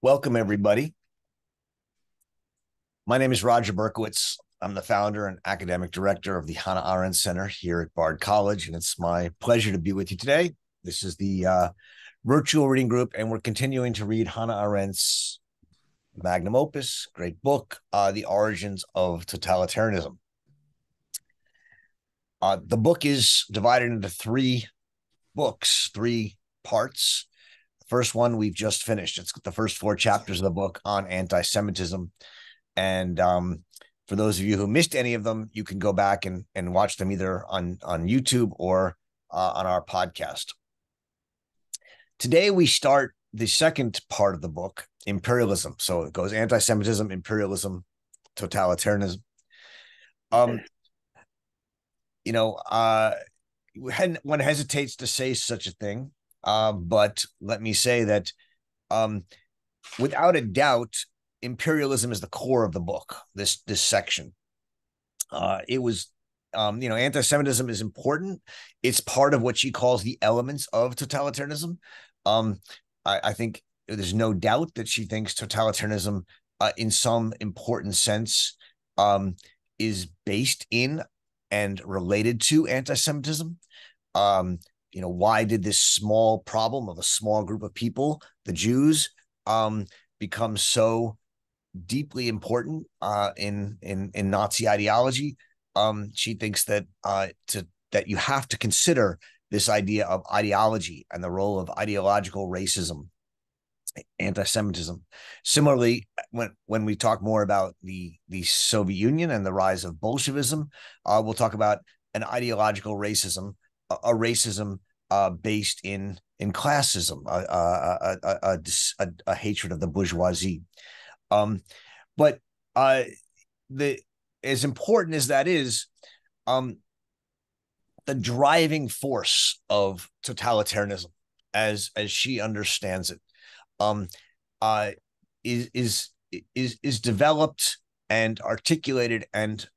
Welcome, everybody. My name is Roger Berkowitz. I'm the founder and academic director of the Hannah Arendt Center here at Bard College, and it's my pleasure to be with you today. This is the virtual reading group, and we're continuing to read Hannah Arendt's magnum opus, great book, The Origins of Totalitarianism. The book is divided into three books, three parts. The first one we've just finished. It's the first four chapters of the book on anti-Semitism. And for those of you who missed any of them, you can go back and watch them either on YouTube or on our podcast. Today, we start the second part of the book, imperialism. So it goes anti-Semitism, imperialism, totalitarianism. One hesitates to say such a thing, but let me say that without a doubt, imperialism is the core of the book, this section. Anti-Semitism is important. It's part of what she calls the elements of totalitarianism. I think there's no doubt that she thinks totalitarianism, in some important sense, is based in and related to anti-Semitism. Why did this small problem of a small group of people, the Jews, become so deeply important in Nazi ideology? She thinks that that you have to consider this idea of ideology and the role of ideological racism, anti-Semitism. Similarly, when we talk more about the Soviet Union and the rise of Bolshevism, we'll talk about an ideological racism, a racism based in classism, a hatred of the bourgeoisie. But as important as that is, the driving force of totalitarianism, as she understands it, is developed and articulated and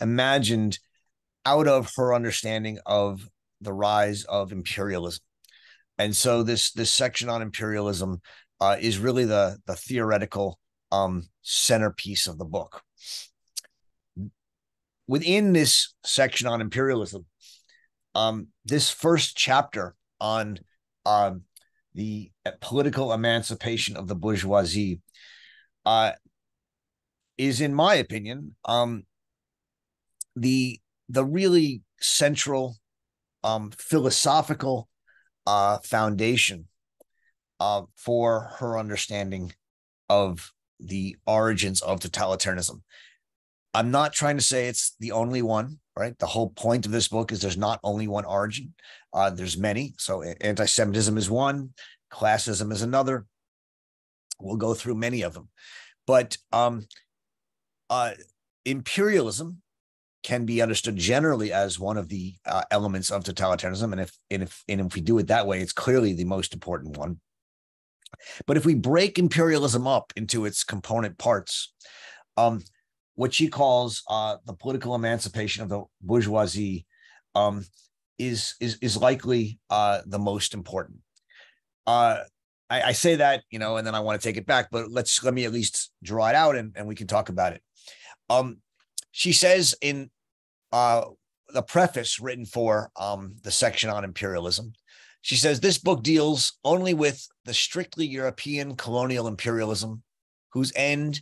imagined out of her understanding of the rise of imperialism. And so this section on imperialism is really the theoretical centerpiece of the book. Within this section on imperialism, this first chapter on the political emancipation of the bourgeoisie is, in my opinion, the really central philosophical foundation for her understanding of the origins of totalitarianism. I'm not trying to say it's the only one, right? The whole point of this book is there's not only one origin. There's many. So anti-Semitism is one, classism is another. We'll go through many of them. But imperialism can be understood generally as one of the elements of totalitarianism. And if we do it that way, it's clearly the most important one. But if we break imperialism up into its component parts, what she calls the political emancipation of the bourgeoisie is likely the most important. I say that, and then I want to take it back, but let me at least draw it out and we can talk about it. She says in the preface written for the section on imperialism, she says, this book deals only with the strictly European colonial imperialism, whose end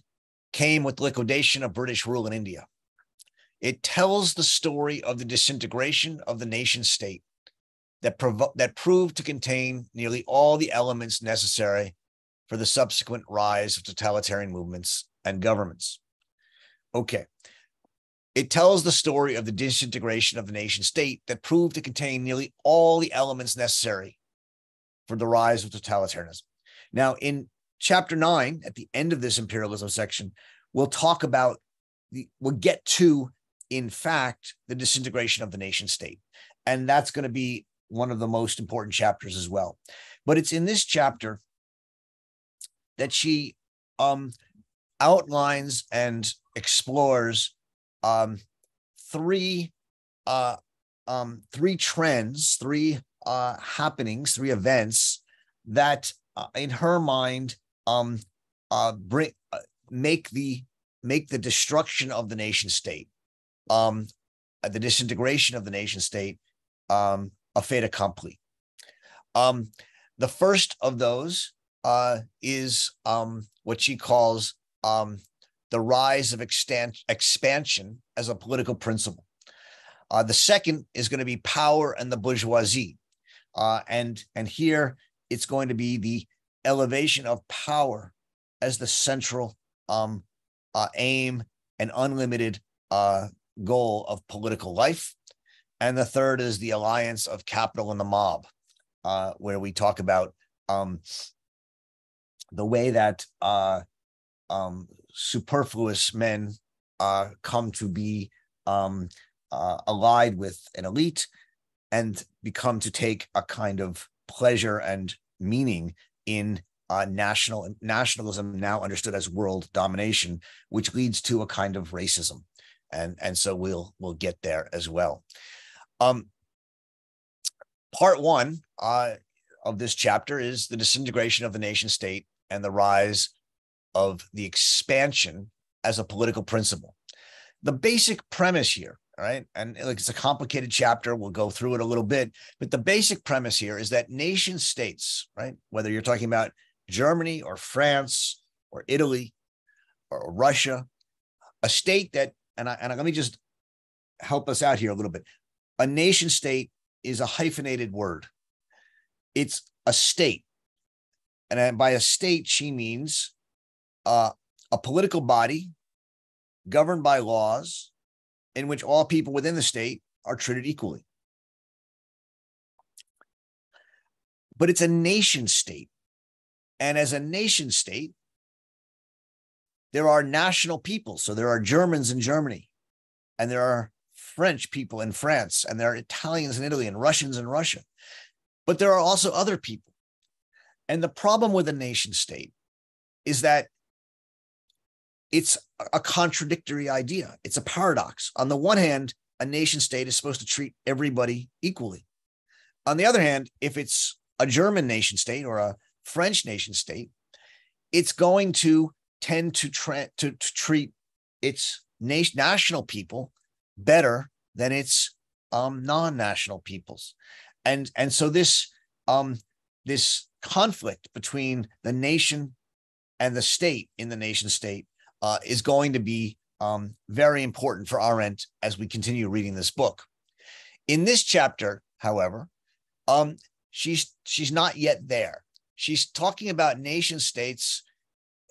came with liquidation of British rule in India. It tells the story of the disintegration of the nation state that proved to contain nearly all the elements necessary for the subsequent rise of totalitarian movements and governments. Okay. It tells the story of the disintegration of the nation state that proved to contain nearly all the elements necessary for the rise of totalitarianism. Now, in chapter 9, at the end of this imperialism section, we'll talk about we'll get to, in fact, the disintegration of the nation state. And that's going to be one of the most important chapters as well. But it's in this chapter that she outlines and explores three trends, three happenings, three events that in her mind bring make the destruction of the nation state, the disintegration of the nation state, a fait accompli. The first of those is what she calls the rise of expansion as a political principle. The second is going to be power and the bourgeoisie. And here it's going to be the elevation of power as the central aim and unlimited goal of political life. And the third is the alliance of capital and the mob, where we talk about the way that superfluous men come to be allied with an elite and become to take a kind of pleasure and meaning in nationalism, now understood as world domination, which leads to a kind of racism. And so we'll get there as well. Part one of this chapter is the disintegration of the nation state and the rise of the expansion as a political principle. The basic premise here, all right, and it's a complicated chapter, we'll go through it a little bit, but the basic premise here is that nation states, right, whether you're talking about Germany or France or Italy or Russia, a state that, and let me just help us out here a little bit. A nation state is a hyphenated word. It's a state. And by a state, she means a political body governed by laws in which all people within the state are treated equally. But it's a nation state. And as a nation state, there are national peoples. So there are Germans in Germany, and there are French people in France, and there are Italians in Italy, and Russians in Russia. But there are also other people. And the problem with a nation state is that it's a contradictory idea. It's a paradox. On the one hand, a nation state is supposed to treat everybody equally. On the other hand, if it's a German nation state or a French nation state, it's going to tend to treat its national people better than its non-national peoples. And so this conflict between the nation and the state in the nation state is going to be very important for Arendt as we continue reading this book. In this chapter, however, she's not yet there. She's talking about nation states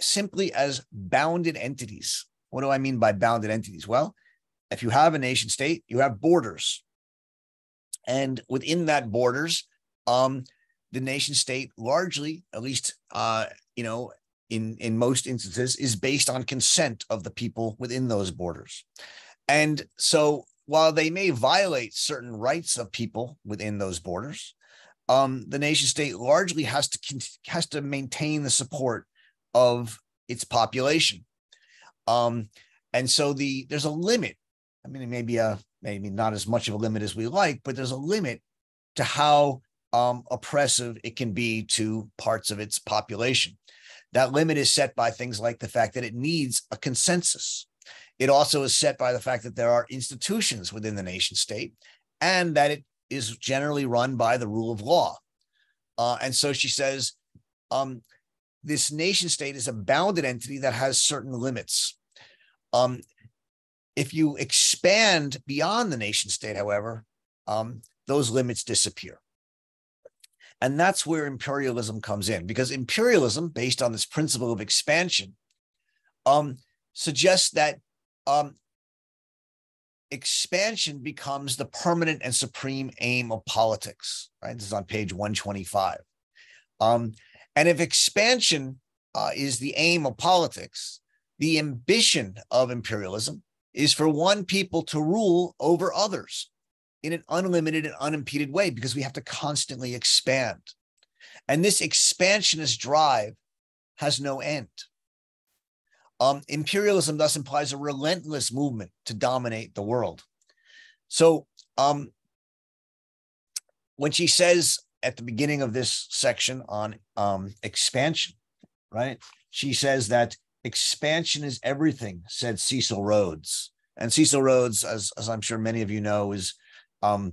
simply as bounded entities. What do I mean by bounded entities? Well, if you have a nation state, you have borders. And within that borders, the nation state largely, at least, in most instances, is based on consent of the people within those borders. And so while they may violate certain rights of people within those borders, the nation state largely has to maintain the support of its population. And so there's a limit. I mean, maybe not as much of a limit as we like, but there's a limit to how oppressive it can be to parts of its population. That limit is set by things like the fact that it needs a consensus. It also is set by the fact that there are institutions within the nation state and that it is generally run by the rule of law. And so she says, this nation state is a bounded entity that has certain limits. If you expand beyond the nation state, however, those limits disappear. And that's where imperialism comes in, because imperialism, based on this principle of expansion, suggests that expansion becomes the permanent and supreme aim of politics, right? This is on page 125. And if expansion is the aim of politics, the ambition of imperialism is for one people to rule over others in an unlimited and unimpeded way, because we have to constantly expand. And this expansionist drive has no end. Imperialism thus implies a relentless movement to dominate the world. So when she says at the beginning of this section on expansion, right? She says that expansion is everything, said Cecil Rhodes. And Cecil Rhodes, as I'm sure many of you know, was an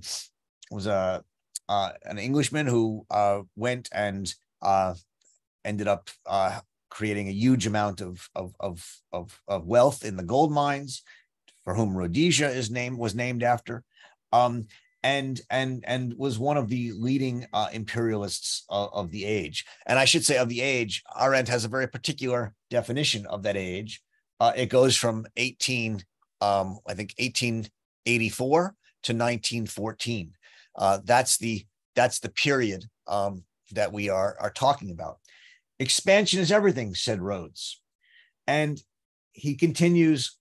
Englishman who went and ended up creating a huge amount of wealth in the gold mines, for whom Rhodesia was named after, and was one of the leading imperialists of the age. And I should say of the age, Arendt has a very particular definition of that age. It goes from 1884 to 1914. That's the period that we are talking about. Expansion is everything, said Rhodes. And he continues,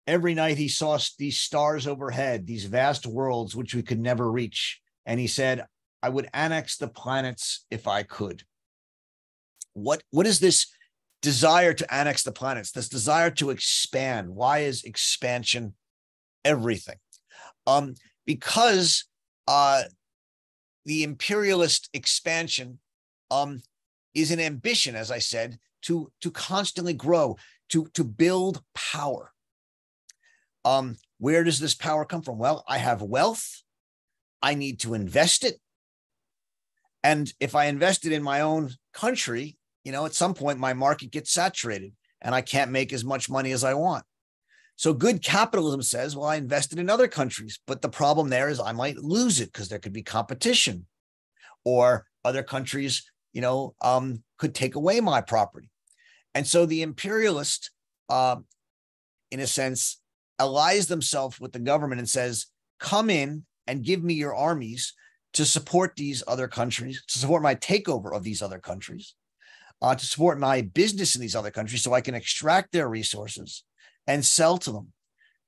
every night he saw these stars overhead, these vast worlds which we could never reach. And he said, I would annex the planets if I could. What is this desire to annex the planets, this desire to expand? Why is expansion everything? Because the imperialist expansion is an ambition, as I said, to constantly grow, to build power. Where does this power come from? Well, I have wealth. I need to invest it. And if I invest it in my own country, at some point my market gets saturated and I can't make as much money as I want. So good capitalism says, well, I invested in other countries, but the problem there is I might lose it because there could be competition, or other countries, could take away my property. And so the imperialist, in a sense, allies themselves with the government and says, come in and give me your armies to support these other countries, to support my takeover of these other countries, to support my business in these other countries so I can extract their resources and sell to them,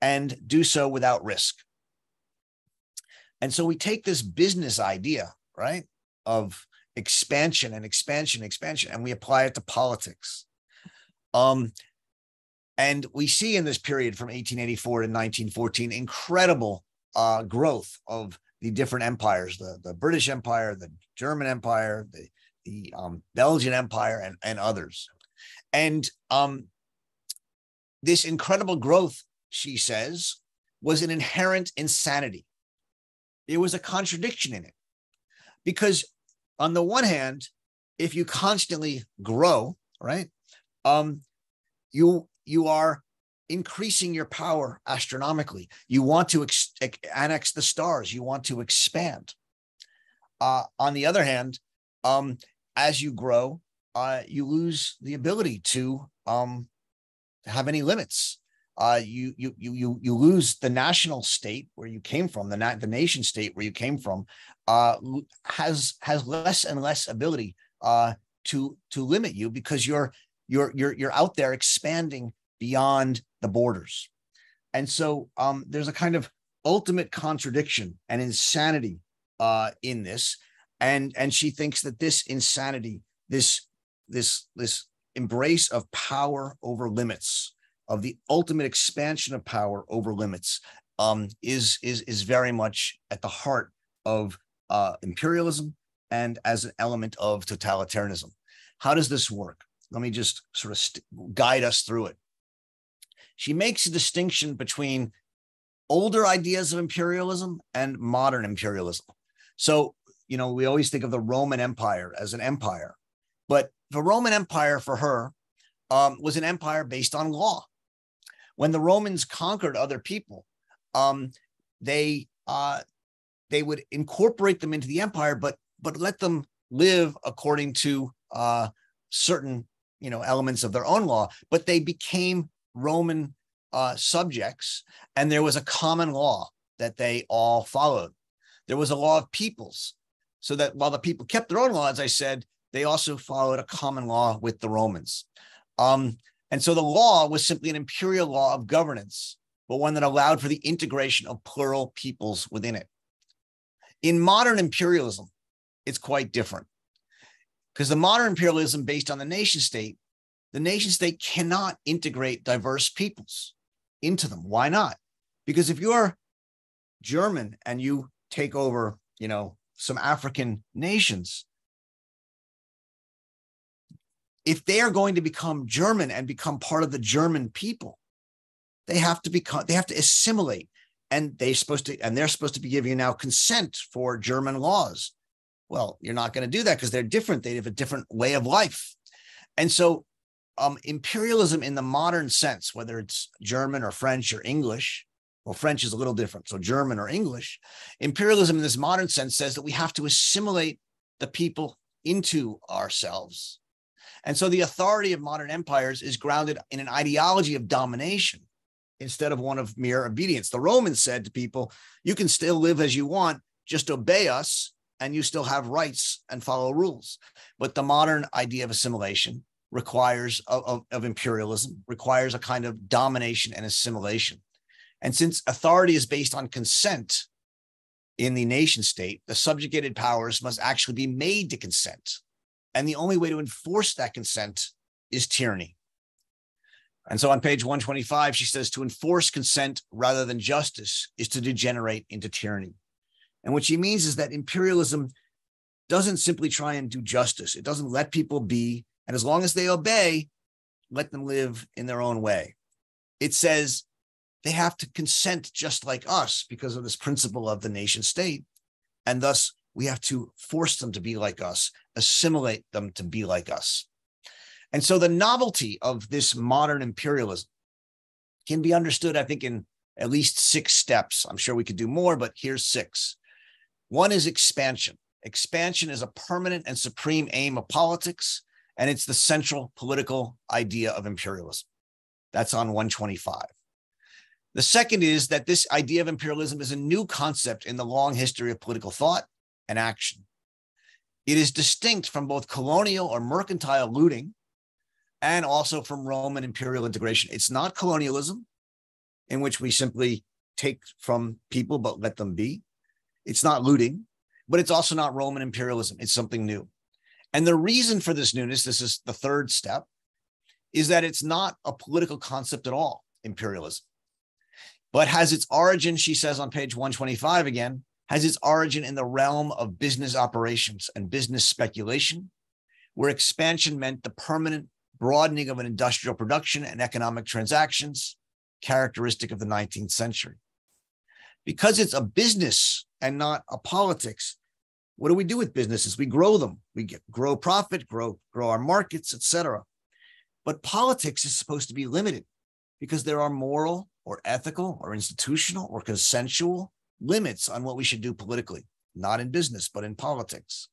and do so without risk. And so we take this business idea, right, of expansion, and we apply it to politics. And we see in this period from 1884 to 1914 incredible growth of the different empires, the British Empire, the German Empire, the Belgian Empire, and others. And this incredible growth, she says, was an inherent insanity. There was a contradiction in it. Because on the one hand, if you constantly grow, right, you are increasing your power astronomically. You want to annex the stars. You want to expand. On the other hand, as you grow, you lose the ability to have any limits. You lose the national state where you came from. The nation state where you came from has less and less ability to limit you, because you're out there expanding beyond the borders. And so there's a kind of ultimate contradiction and insanity in this. And she thinks that this insanity, this embrace of power over limits, of the ultimate expansion of power over limits, is very much at the heart of imperialism and as an element of totalitarianism. How does this work? Let me just sort of guide us through it. She makes a distinction between older ideas of imperialism and modern imperialism. So, we always think of the Roman Empire as an empire, but the Roman Empire for her was an empire based on law. When the Romans conquered other people, they would incorporate them into the empire, but let them live according to certain elements of their own law. But they became Roman subjects, and there was a common law that they all followed. There was a law of peoples, so that while the people kept their own law, as I said, they also followed a common law with the Romans. And so the law was simply an imperial law of governance, but one that allowed for the integration of plural peoples within it. In modern imperialism, it's quite different, because the modern imperialism based on the nation state cannot integrate diverse peoples into them. Why not? Because if you're German and you take over, some African nations, if they are going to become German and become part of the German people, they have to assimilate, and they're supposed to be giving you now consent for German laws. Well, you're not going to do that because they're different. They have a different way of life. And so imperialism in the modern sense, whether it's German or French or English, well, French is a little different, so German or English, imperialism in this modern sense says that we have to assimilate the people into ourselves. And so the authority of modern empires is grounded in an ideology of domination instead of one of mere obedience. The Romans said to people, you can still live as you want, just obey us, and you still have rights and follow rules. But the modern idea of assimilation requires, of imperialism, requires a kind of domination and assimilation. And since authority is based on consent in the nation state, the subjugated powers must actually be made to consent. And the only way to enforce that consent is tyranny. And so on page 125, she says, to enforce consent rather than justice is to degenerate into tyranny. And what she means is that imperialism doesn't simply try and do justice. It doesn't let people be, and as long as they obey, let them live in their own way. It says they have to consent just like us because of this principle of the nation state. And thus, we have to force them to be like us, assimilate them to be like us. And so the novelty of this modern imperialism can be understood, I think, in at least 6 steps. I'm sure we could do more, but here's 6. One is expansion. Expansion is a permanent and supreme aim of politics, and it's the central political idea of imperialism. That's on 125. The second is that this idea of imperialism is a new concept in the long history of political thought and action. It is distinct from both colonial or mercantile looting and also from Roman imperial integration. It's not colonialism, in which we simply take from people but let them be. It's not looting, but it's also not Roman imperialism. It's something new. And the reason for this newness, this is the third step, is that it's not a political concept at all, imperialism, but has its origin, she says on page 125 again, has its origin in the realm of business operations and business speculation, where expansion meant the permanent broadening of an industrial production and economic transactions, characteristic of the 19th century. Because it's a business and not a politics, what do we do with businesses? We grow them. We grow profit, grow our markets, etc. But politics is supposed to be limited because there are moral or ethical or institutional or consensual limits on what we should do politically, not in business, but in politics.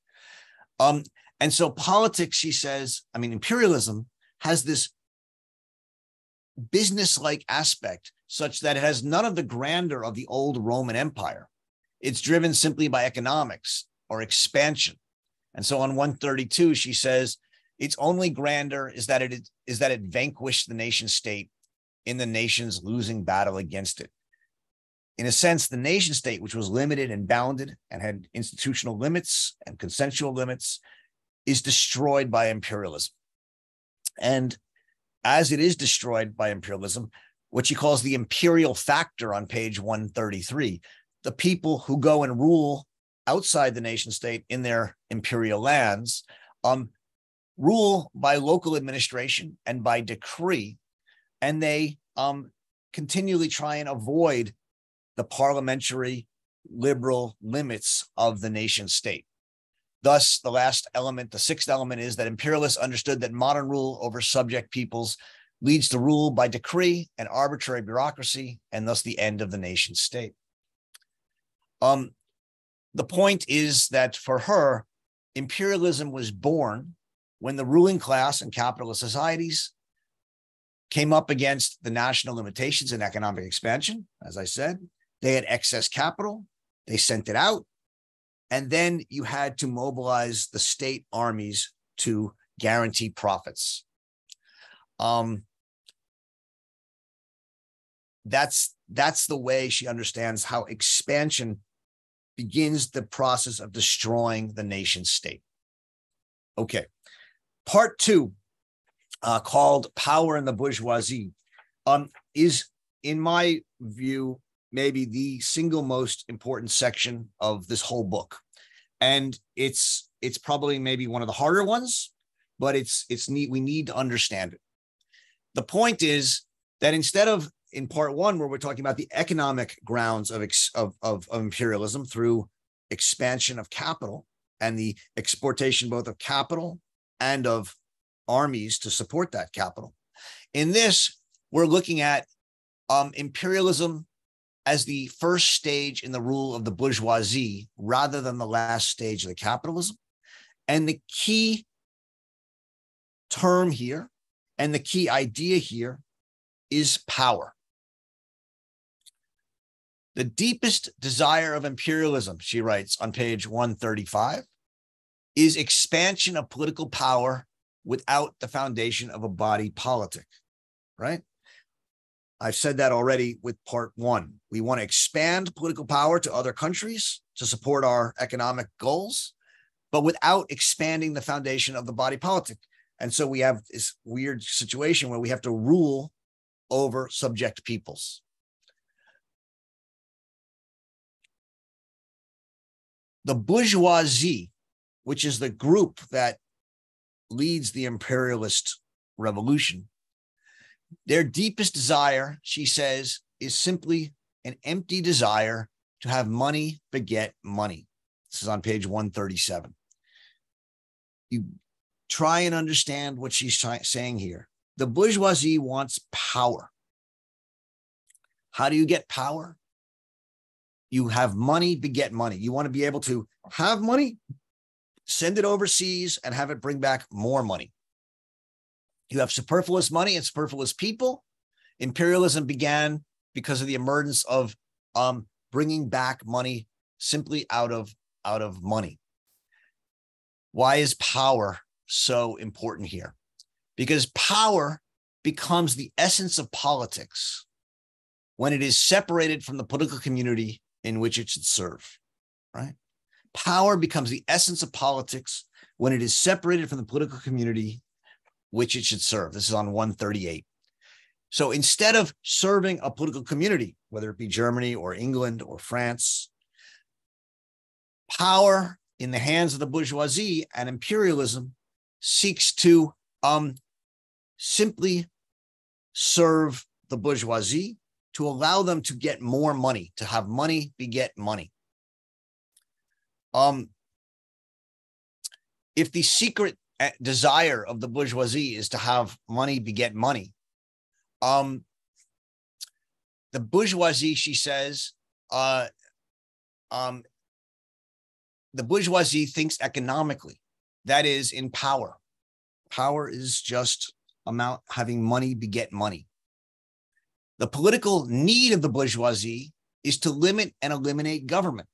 And so politics, she says, imperialism has this business-like aspect such that it has none of the grandeur of the old Roman Empire. It's driven simply by economics or expansion. And so on 132, she says, its only grandeur is that it vanquished the nation state in the nation's losing battle against it. In a sense, the nation state, which was limited and bounded and had institutional limits and consensual limits, is destroyed by imperialism. And as it is destroyed by imperialism, what she calls the imperial factor on page 133, the people who go and rule outside the nation state in their imperial lands, rule by local administration and by decree, and they continually try and avoid the parliamentary liberal limits of the nation state. Thus, the last element, the 6th element, is that imperialists understood that modern rule over subject peoples leads to rule by decree and arbitrary bureaucracy, and thus the end of the nation state. The point is that for her, imperialism was born when the ruling class in capitalist societies came up against the national limitations in economic expansion. As I said, they had excess capital, they sent it out, and then you had to mobilize the state armies to guarantee profits. That's the way she understands how expansion begins the process of destroying the nation state. Okay, part 2, called Power in the Bourgeoisie, is, in my view, maybe the single most important section of this whole book. And it's probably maybe one of the harder ones, but it's neat. We need to understand it. The point is that instead of in part one, where we're talking about the economic grounds of imperialism through expansion of capital and the exportation both of capital and of armies to support that capital, in this, we're looking at imperialism as the first stage in the rule of the bourgeoisie rather than the last stage of the capitalism. And the key term here and the key idea here is power. The deepest desire of imperialism, she writes on page 135, is expansion of political power without the foundation of a body politic, right? I've said that already with part one. We want to expand political power to other countries to support our economic goals, but without expanding the foundation of the body politic. And so we have this weird situation where we have to rule over subject peoples. The bourgeoisie, which is the group that leads the imperialist revolution, their deepest desire, she says, is simply an empty desire to have money beget money. This is on page 137. You try and understand what she's saying here. The bourgeoisie wants power. How do you get power? You have money beget money. You want to be able to have money, send it overseas, and have it bring back more money. You have superfluous money and superfluous people. Imperialism began because of the emergence of bringing back money simply out of money. Why is power so important here? Because power becomes the essence of politics when it is separated from the political community in which it should serve, right? Power becomes the essence of politics when it is separated from the political community which it should serve. This is on 138. So instead of serving a political community, whether it be Germany or England or France, power in the hands of the bourgeoisie and imperialism seeks to simply serve the bourgeoisie to allow them to get more money, to have money beget money. If the secret desire of the bourgeoisie is to have money beget money, the bourgeoisie, she says, the bourgeoisie thinks economically, that is, in power. Power is just about having money beget money. The political need of the bourgeoisie is to limit and eliminate government.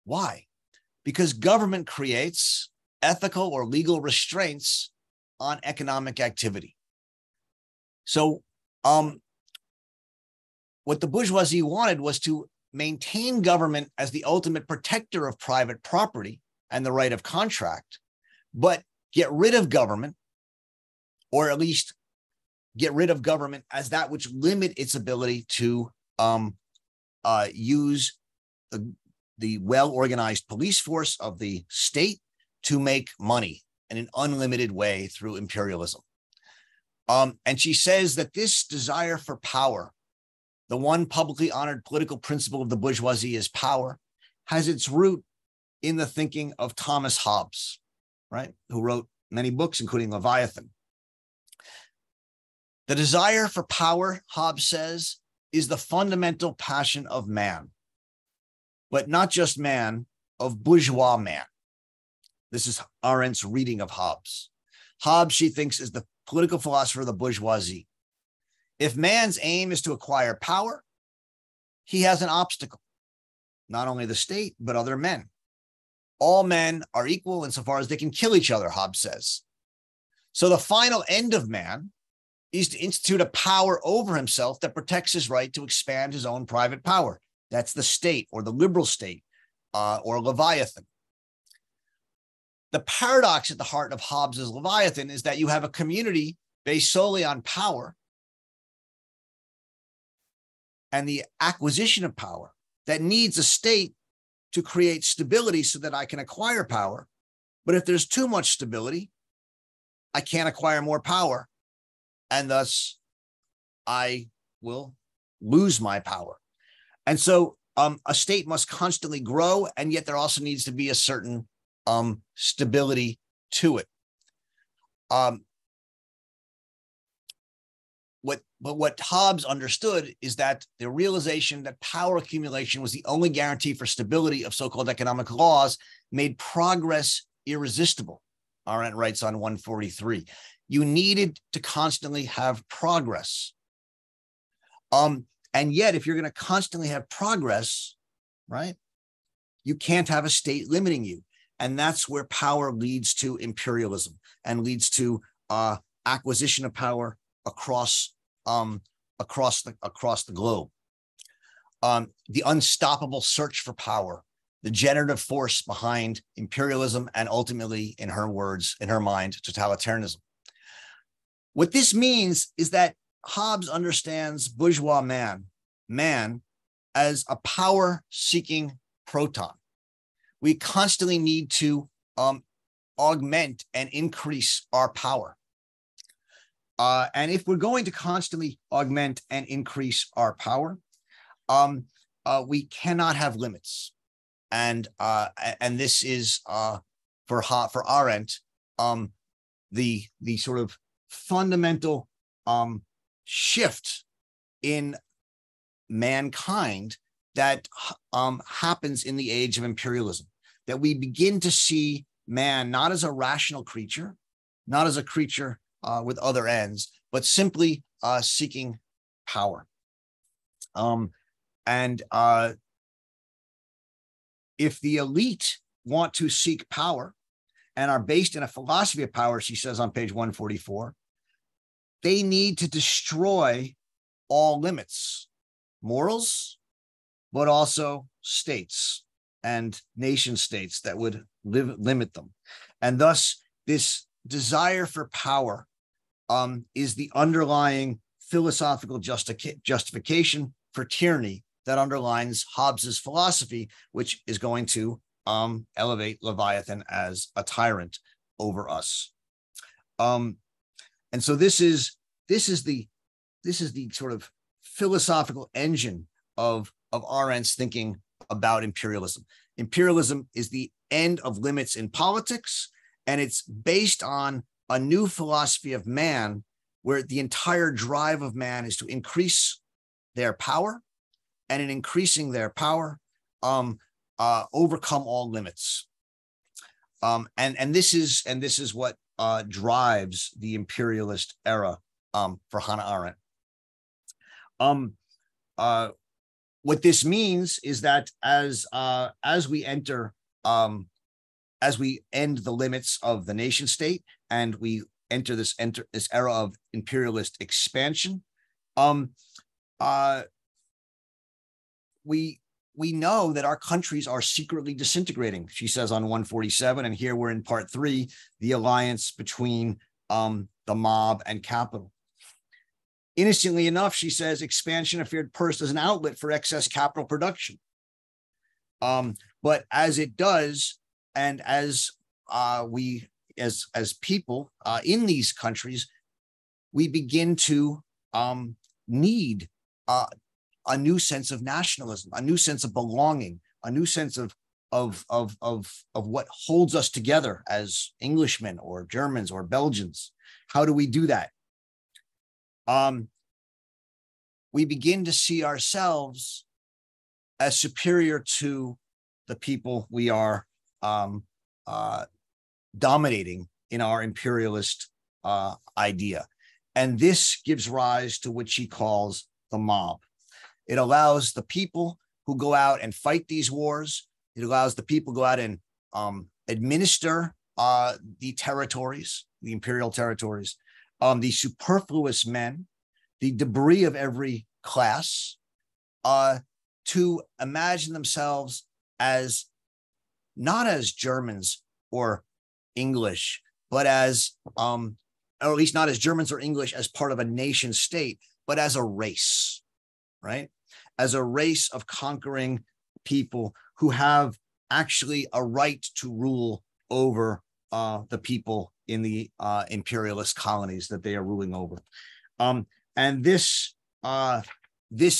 Why? Because government creates ethical or legal restraints on economic activity. So what the bourgeoisie wanted was to maintain government as the ultimate protector of private property and the right of contract, but get rid of government, or at least get rid of government as that which limit its ability to use the well-organized police force of the state to make money in an unlimited way through imperialism. And she says that this desire for power, the one publicly honored political principle of the bourgeoisie is power, has its root in the thinking of Thomas Hobbes, right? Who wrote many books, including Leviathan. The desire for power, Hobbes says, is the fundamental passion of man, but not just man, of bourgeois man. This is Arendt's reading of Hobbes. Hobbes, she thinks, is the political philosopher of the bourgeoisie. If man's aim is to acquire power, he has an obstacle, not only the state, but other men. All men are equal insofar as they can kill each other, Hobbes says. So the final end of man is to institute a power over himself that protects his right to expand his own private power. That's the state, or the liberal state, or Leviathan. The paradox at the heart of Hobbes's Leviathan is that you have a community based solely on power and the acquisition of power that needs a state to create stability so that I can acquire power. But if there's too much stability, I can't acquire more power, and thus I will lose my power. And so a state must constantly grow, and yet there also needs to be a certain stability to it. What Hobbes understood is that the realization that power accumulation was the only guarantee for stability of so-called economic laws made progress irresistible. Arendt writes on 143. You needed to constantly have progress. And yet, if you're going to constantly have progress, right, you can't have a state limiting you. And that's where power leads to imperialism and leads to acquisition of power across the globe. The unstoppable search for power, the generative force behind imperialism, and ultimately, in her words, in her mind, totalitarianism. What this means is that Hobbes understands bourgeois man as a power-seeking proton. We constantly need to augment and increase our power. And if we're going to constantly augment and increase our power, we cannot have limits. And this is for Arendt the sort of fundamental shift in mankind that happens in the age of imperialism, that we begin to see man not as a rational creature, not as a creature with other ends, but simply seeking power. If the elite want to seek power and are based in a philosophy of power, she says on page 144, they need to destroy all limits, morals, but also states and nation states that would limit them. And thus, this desire for power is the underlying philosophical justification for tyranny that underlines Hobbes's philosophy, which is going to elevate Leviathan as a tyrant over us. And so this is the sort of philosophical engine of Arendt's thinking about imperialism. Imperialism is the end of limits in politics, and it's based on a new philosophy of man, where the entire drive of man is to increase their power, and in increasing their power, overcome all limits. And this is what drives the imperialist era for Hannah Arendt. What this means is that as we end the limits of the nation state and we enter this era of imperialist expansion, we know that our countries are secretly disintegrating, she says on 147. And here we're in part 3, the alliance between the mob and capital. Innocently enough, she says, expansion appeared first as an outlet for excess capital production. But as it does, and as we, as people in these countries, we begin to need a new sense of nationalism, a new sense of belonging, a new sense of what holds us together as Englishmen or Germans or Belgians. How do we do that? We begin to see ourselves as superior to the people we are dominating in our imperialist idea. And this gives rise to what she calls the mob. It allows the people who go out and fight these wars. It allows the people who go out and administer the territories, the imperial territories, the superfluous men, the debris of every class, to imagine themselves as not as Germans or English, but as, or at least not as Germans or English as part of a nation state, but as a race, right? As a race of conquering people who have actually a right to rule over the people in the imperialist colonies that they are ruling over. And this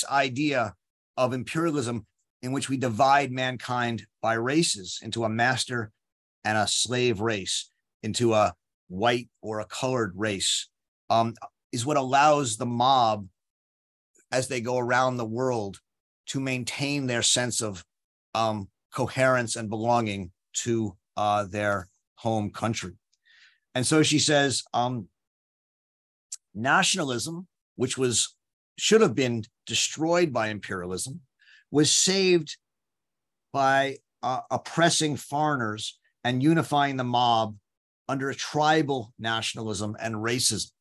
idea of imperialism, in which we divide mankind by races into a master and a slave race, into a white or a colored race, is what allows the mob, as they go around the world, to maintain their sense of coherence and belonging to their home country. And so she says, nationalism, which should have been destroyed by imperialism, was saved by oppressing foreigners and unifying the mob under a tribal nationalism and racism.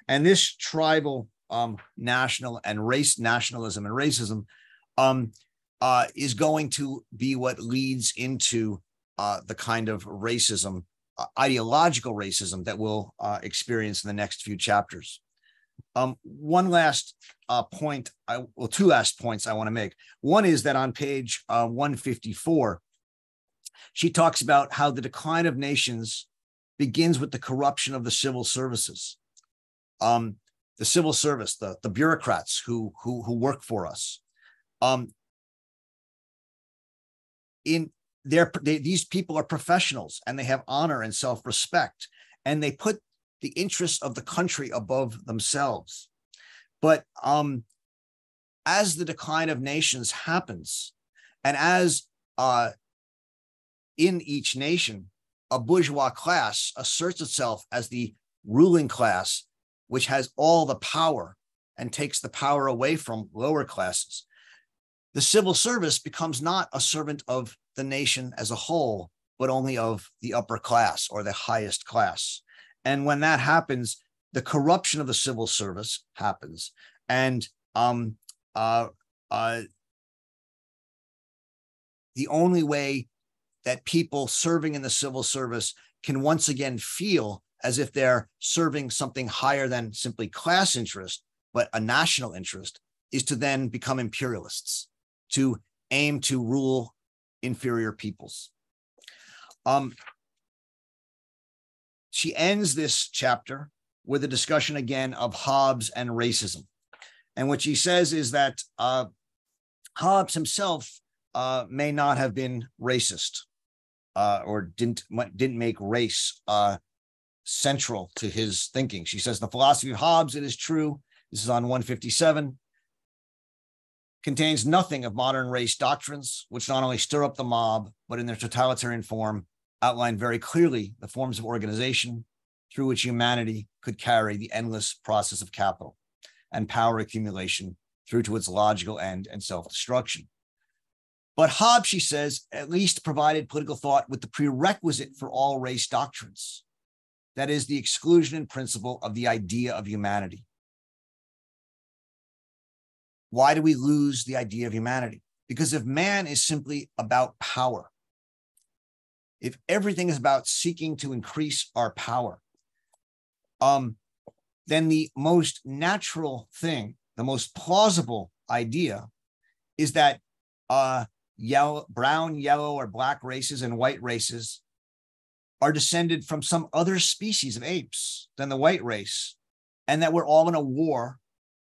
And this tribal nationalism and racism is going to be what leads into the kind of racism, ideological racism, that we'll experience in the next few chapters. One last point, two last points I want to make. One is that on page 154, she talks about how the decline of nations begins with the corruption of the civil services. The civil service, the bureaucrats who work for us. These people are professionals, and they have honor and self-respect, and they put the interests of the country above themselves. But as the decline of nations happens, and as in each nation, a bourgeois class asserts itself as the ruling class, which has all the power and takes the power away from lower classes, the civil service becomes not a servant of the nation as a whole, but only of the upper class or the highest class. And when that happens, the corruption of the civil service happens. And the only way that people serving in the civil service can once again feel as if they're serving something higher than simply class interest, but a national interest, is to then become imperialists, to aim to rule inferior peoples. She ends this chapter with a discussion again of Hobbes and racism. And what she says is that Hobbes himself may not have been racist, or didn't make race central to his thinking. She says the philosophy of Hobbes, it is true, this is on 157, contains nothing of modern race doctrines, which not only stir up the mob, but in their totalitarian form outline very clearly the forms of organization through which humanity could carry the endless process of capital and power accumulation through to its logical end and self-destruction. But Hobbes, she says, at least provided political thought with the prerequisite for all race doctrines. That is, the exclusion in principle of the idea of humanity. Why do we lose the idea of humanity? Because if man is simply about power, if everything is about seeking to increase our power, then the most natural thing, the most plausible idea is that brown, yellow, or black races and white races are descended from some other species of apes than the white race, and that we're all in a war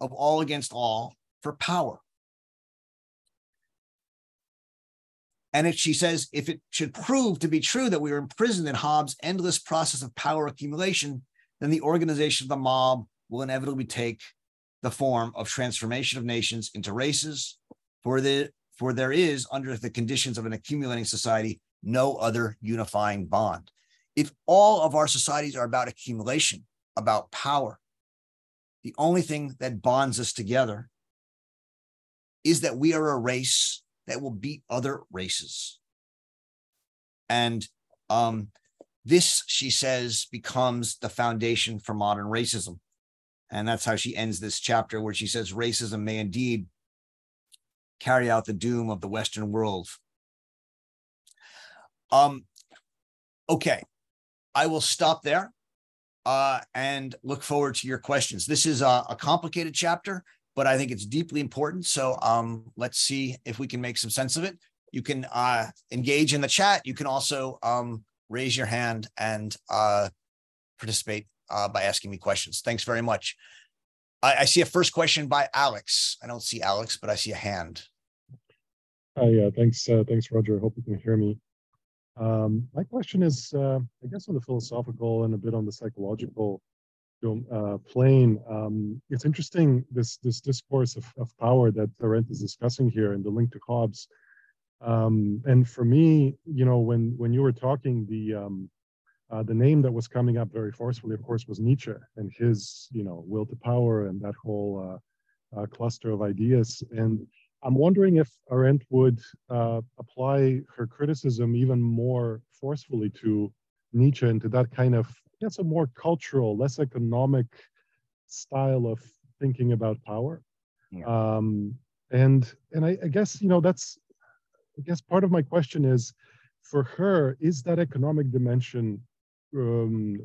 of all against all for power. And she says, if it should prove to be true that we are imprisoned in Hobbes' endless process of power accumulation, then the organization of the mob will inevitably take the form of transformation of nations into races, for there is, under the conditions of an accumulating society, no other unifying bond. If all of our societies are about accumulation, about power, the only thing that bonds us together is that we are a race that will beat other races. And this, she says, becomes the foundation for modern racism. And that's how she ends this chapter, where she says racism may indeed carry out the doom of the Western world. Okay, I will stop there and look forward to your questions. This is a complicated chapter, but I think it's deeply important. So let's see if we can make some sense of it. You can engage in the chat. You can also raise your hand and participate by asking me questions. Thanks very much. I see a first question by Alex. I don't see Alex, but I see a hand. Yeah, thanks, Roger. I hope you can hear me. My question is, I guess, on the philosophical and a bit on the psychological plane. It's interesting, this discourse of power that Arendt is discussing here and the link to Hobbes. And for me, when you were talking, the name that was coming up very forcefully, of course, was Nietzsche and his, will to power and that whole cluster of ideas. And I'm wondering if Arendt would apply her criticism even more forcefully to Nietzsche and to that kind of, I guess, a more cultural, less economic style of thinking about power. Yeah. And I guess, I guess part of my question is, for her, is that economic dimension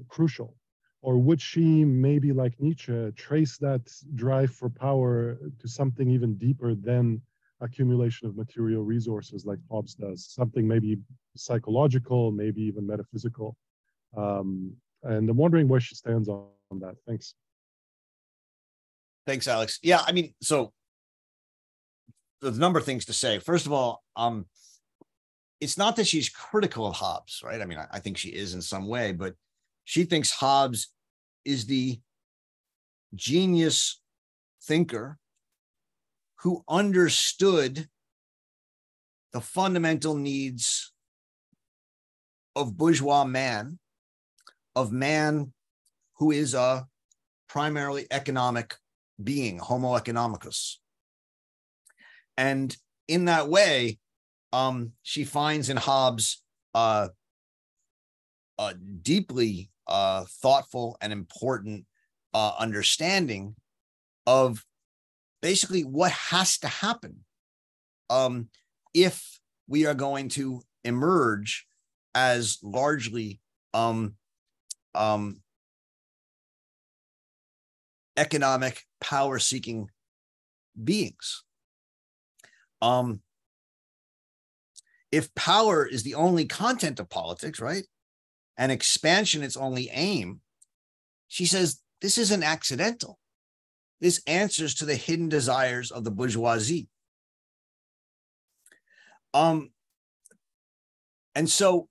crucial? Or would she, maybe like Nietzsche, trace that drive for power to something even deeper than accumulation of material resources like Hobbes does, something maybe psychological, maybe even metaphysical? And I'm wondering where she stands on that. Thanks. Thanks, Alex. Yeah, I mean, so there's a number of things to say. First of all, it's not that she's critical of Hobbes, right? I mean, I think she is in some way, but she thinks Hobbes is the genius thinker who understood the fundamental needs of bourgeois man, of man who is a primarily economic being, Homo economicus. And in that way, she finds in Hobbes a deeply thoughtful and important understanding of basically what has to happen if we are going to emerge as largely economic power-seeking beings. If power is the only content of politics, right, and expansion its only aim, she says this isn't accidental. This answers to the hidden desires of the bourgeoisie. And so,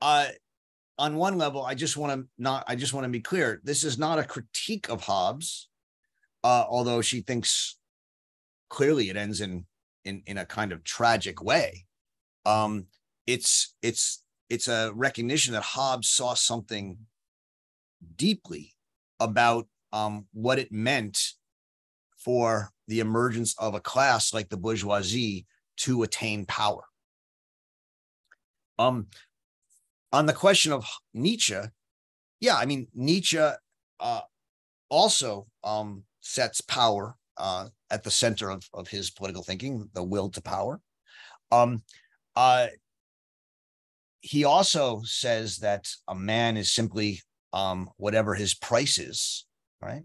on one level, I just want to be clear. This is not a critique of Hobbes, although she thinks clearly it ends in a kind of tragic way. It's a recognition that Hobbes saw something deeply about what it meant for the emergence of a class like the bourgeoisie to attain power. On the question of Nietzsche, yeah, I mean, Nietzsche also sets power at the center of his political thinking, the will to power. He also says that a man is simply whatever his price is, right?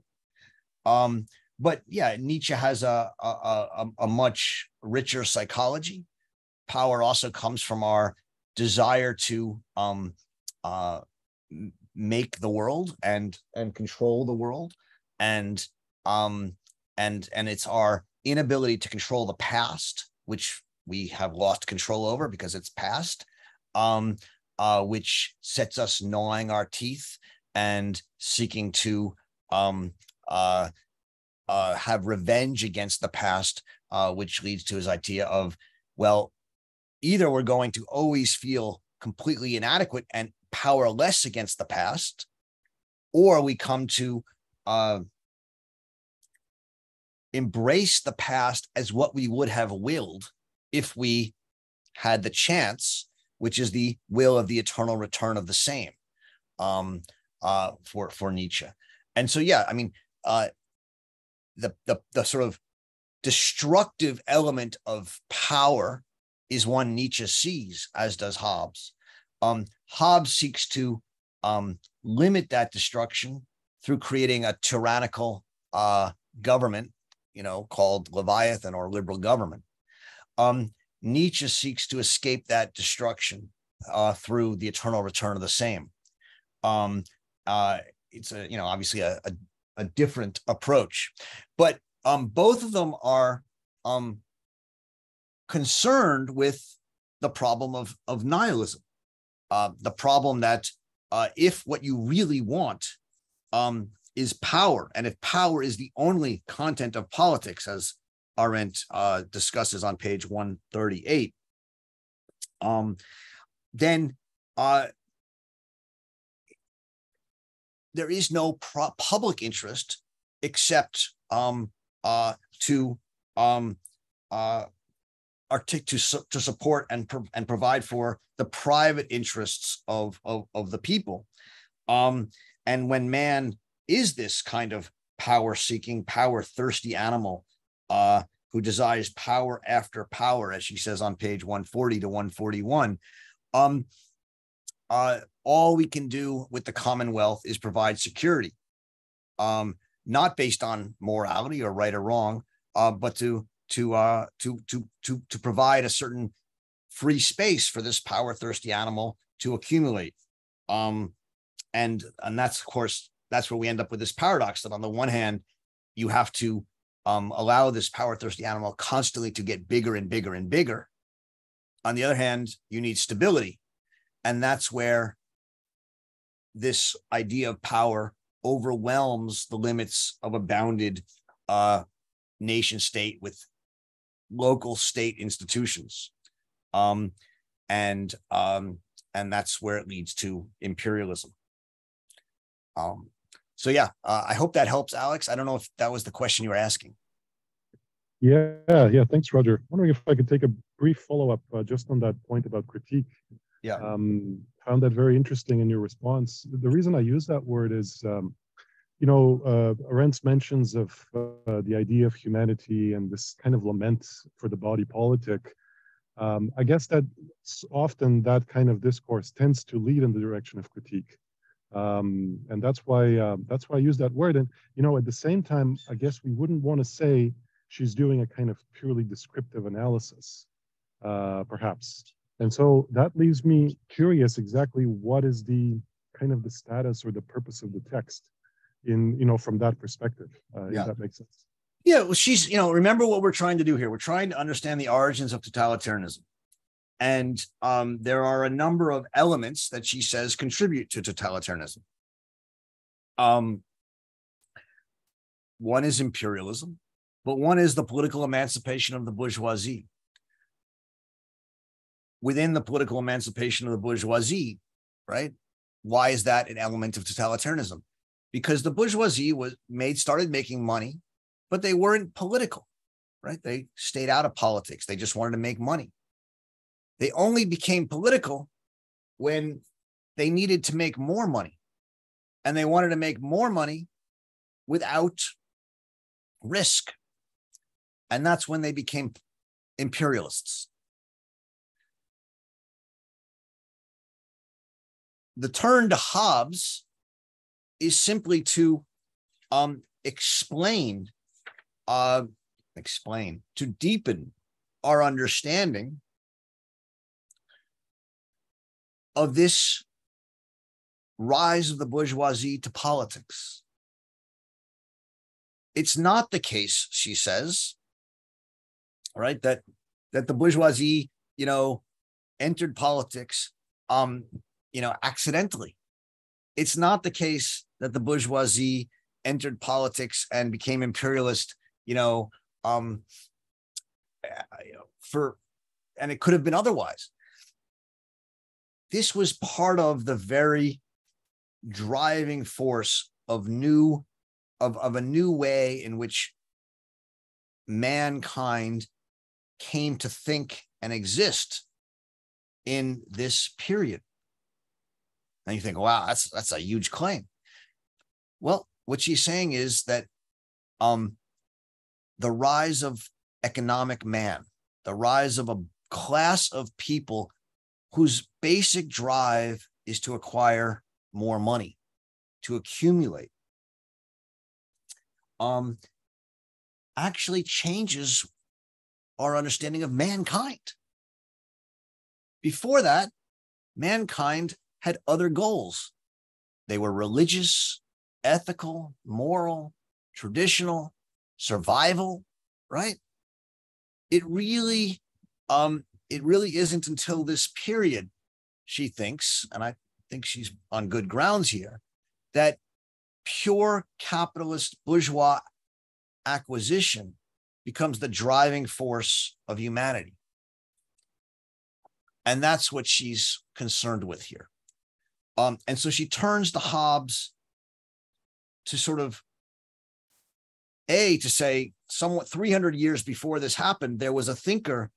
But yeah, Nietzsche has a much richer psychology. Power also comes from our desire to make the world and control the world, and it's our inability to control the past, which we have lost control over because it's past, which sets us gnawing our teeth and seeking to have revenge against the past, which leads to his idea of, well, either we're going to always feel completely inadequate and powerless against the past, or we come to embrace the past as what we would have willed if we had the chance, which is the will of the eternal return of the same, for Nietzsche. And so, yeah, I mean, the sort of destructive element of power is one Nietzsche sees, as does Hobbes. Hobbes seeks to limit that destruction through creating a tyrannical government, called Leviathan or liberal government. Nietzsche seeks to escape that destruction through the eternal return of the same. It's obviously a different approach, but both of them are concerned with the problem of nihilism, the problem that if what you really want is power, and if power is the only content of politics, as Arendt discusses on page 138, then there is no public interest except to support and provide for the private interests of the people. And when man is this kind of power-seeking, power-thirsty animal who desires power after power, as she says on page 140 to 141, all we can do with the Commonwealth is provide security, not based on morality or right or wrong, but to provide a certain free space for this power-thirsty animal to accumulate. And that's, of course, that's where we end up with this paradox that on the one hand, you have to allow this power-thirsty animal constantly to get bigger and bigger and bigger. On the other hand, you need stability. And that's where this idea of power overwhelms the limits of a bounded nation state with local state institutions. And that's where it leads to imperialism. So yeah, I hope that helps, Alex. I don't know if that was the question you were asking. Yeah. Thanks, Roger. Wondering if I could take a brief follow-up just on that point about critique. Yeah. Found that very interesting in your response. The reason I use that word is, Arendt's mentions of the idea of humanity and this kind of lament for the body politic. I guess that often that kind of discourse tends to lead in the direction of critique. And that's why I use that word. And, at the same time, I guess we wouldn't want to say she's doing a kind of purely descriptive analysis, perhaps. And so that leaves me curious exactly what is the kind of the status or the purpose of the text in, from that perspective, if that makes sense. Yeah, well, she's, remember what we're trying to do here. We're trying to understand the origins of totalitarianism. And there are a number of elements that she says contribute to totalitarianism. One is imperialism, but one is the political emancipation of the bourgeoisie. Within the political emancipation of the bourgeoisie, right? Why is that an element of totalitarianism? Because the bourgeoisie started making money, but they weren't political, right? They stayed out of politics. They just wanted to make money. They only became political when they needed to make more money. And they wanted to make more money without risk. And that's when they became imperialists. The turn to Hobbes is simply to explain, to deepen our understanding of this rise of the bourgeoisie to politics. It's not the case, she says, right, that the bourgeoisie, entered politics, accidentally. It's not the case that the bourgeoisie entered politics and became imperialist, and it could have been otherwise. This was part of the very driving force of a new way in which mankind came to think and exist in this period. And you think, wow, that's a huge claim. Well, what she's saying is that the rise of economic man, the rise of a class of people whose basic drive is to acquire more money, to accumulate, actually changes our understanding of mankind. Before that, mankind had other goals. They were religious, ethical, moral, traditional, survival, right? It really isn't until this period, she thinks, and I think she's on good grounds here, that pure capitalist bourgeois acquisition becomes the driving force of humanity. And that's what she's concerned with here. And so she turns to Hobbes to sort of, to say somewhat 300 years before this happened, there was a thinker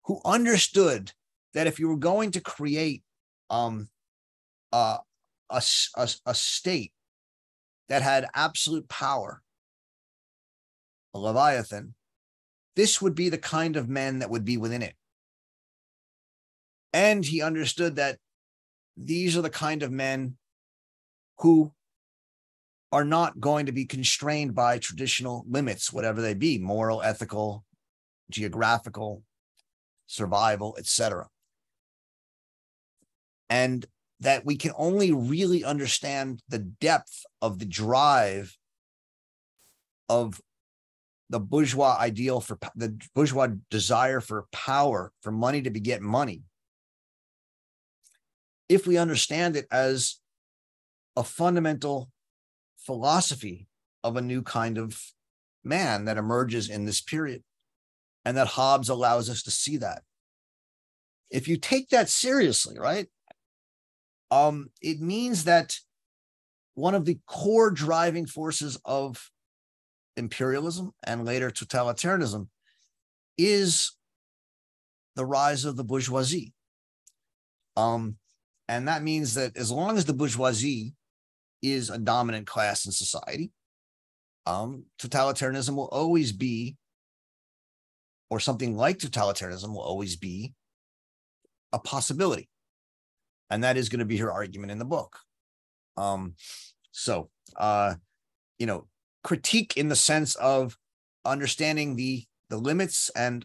who understood that if you were going to create a state that had absolute power, a Leviathan, this would be the kind of men that would be within it. And he understood that these are the kind of men who are not going to be constrained by traditional limits, whatever they be, moral, ethical, geographical, survival, etc. And that we can only really understand the depth of the drive of the bourgeois ideal for the bourgeois desire for power, for money to beget money, if we understand it as a fundamental philosophy of a new kind of man that emerges in this period, and that Hobbes allows us to see that. If you take that seriously, right, it means that one of the core driving forces of imperialism and later totalitarianism is the rise of the bourgeoisie. And that means that as long as the bourgeoisie is a dominant class in society, totalitarianism will always be, or something like totalitarianism will always be, a possibility. And that is going to be her argument in the book. Critique in the sense of understanding the limits and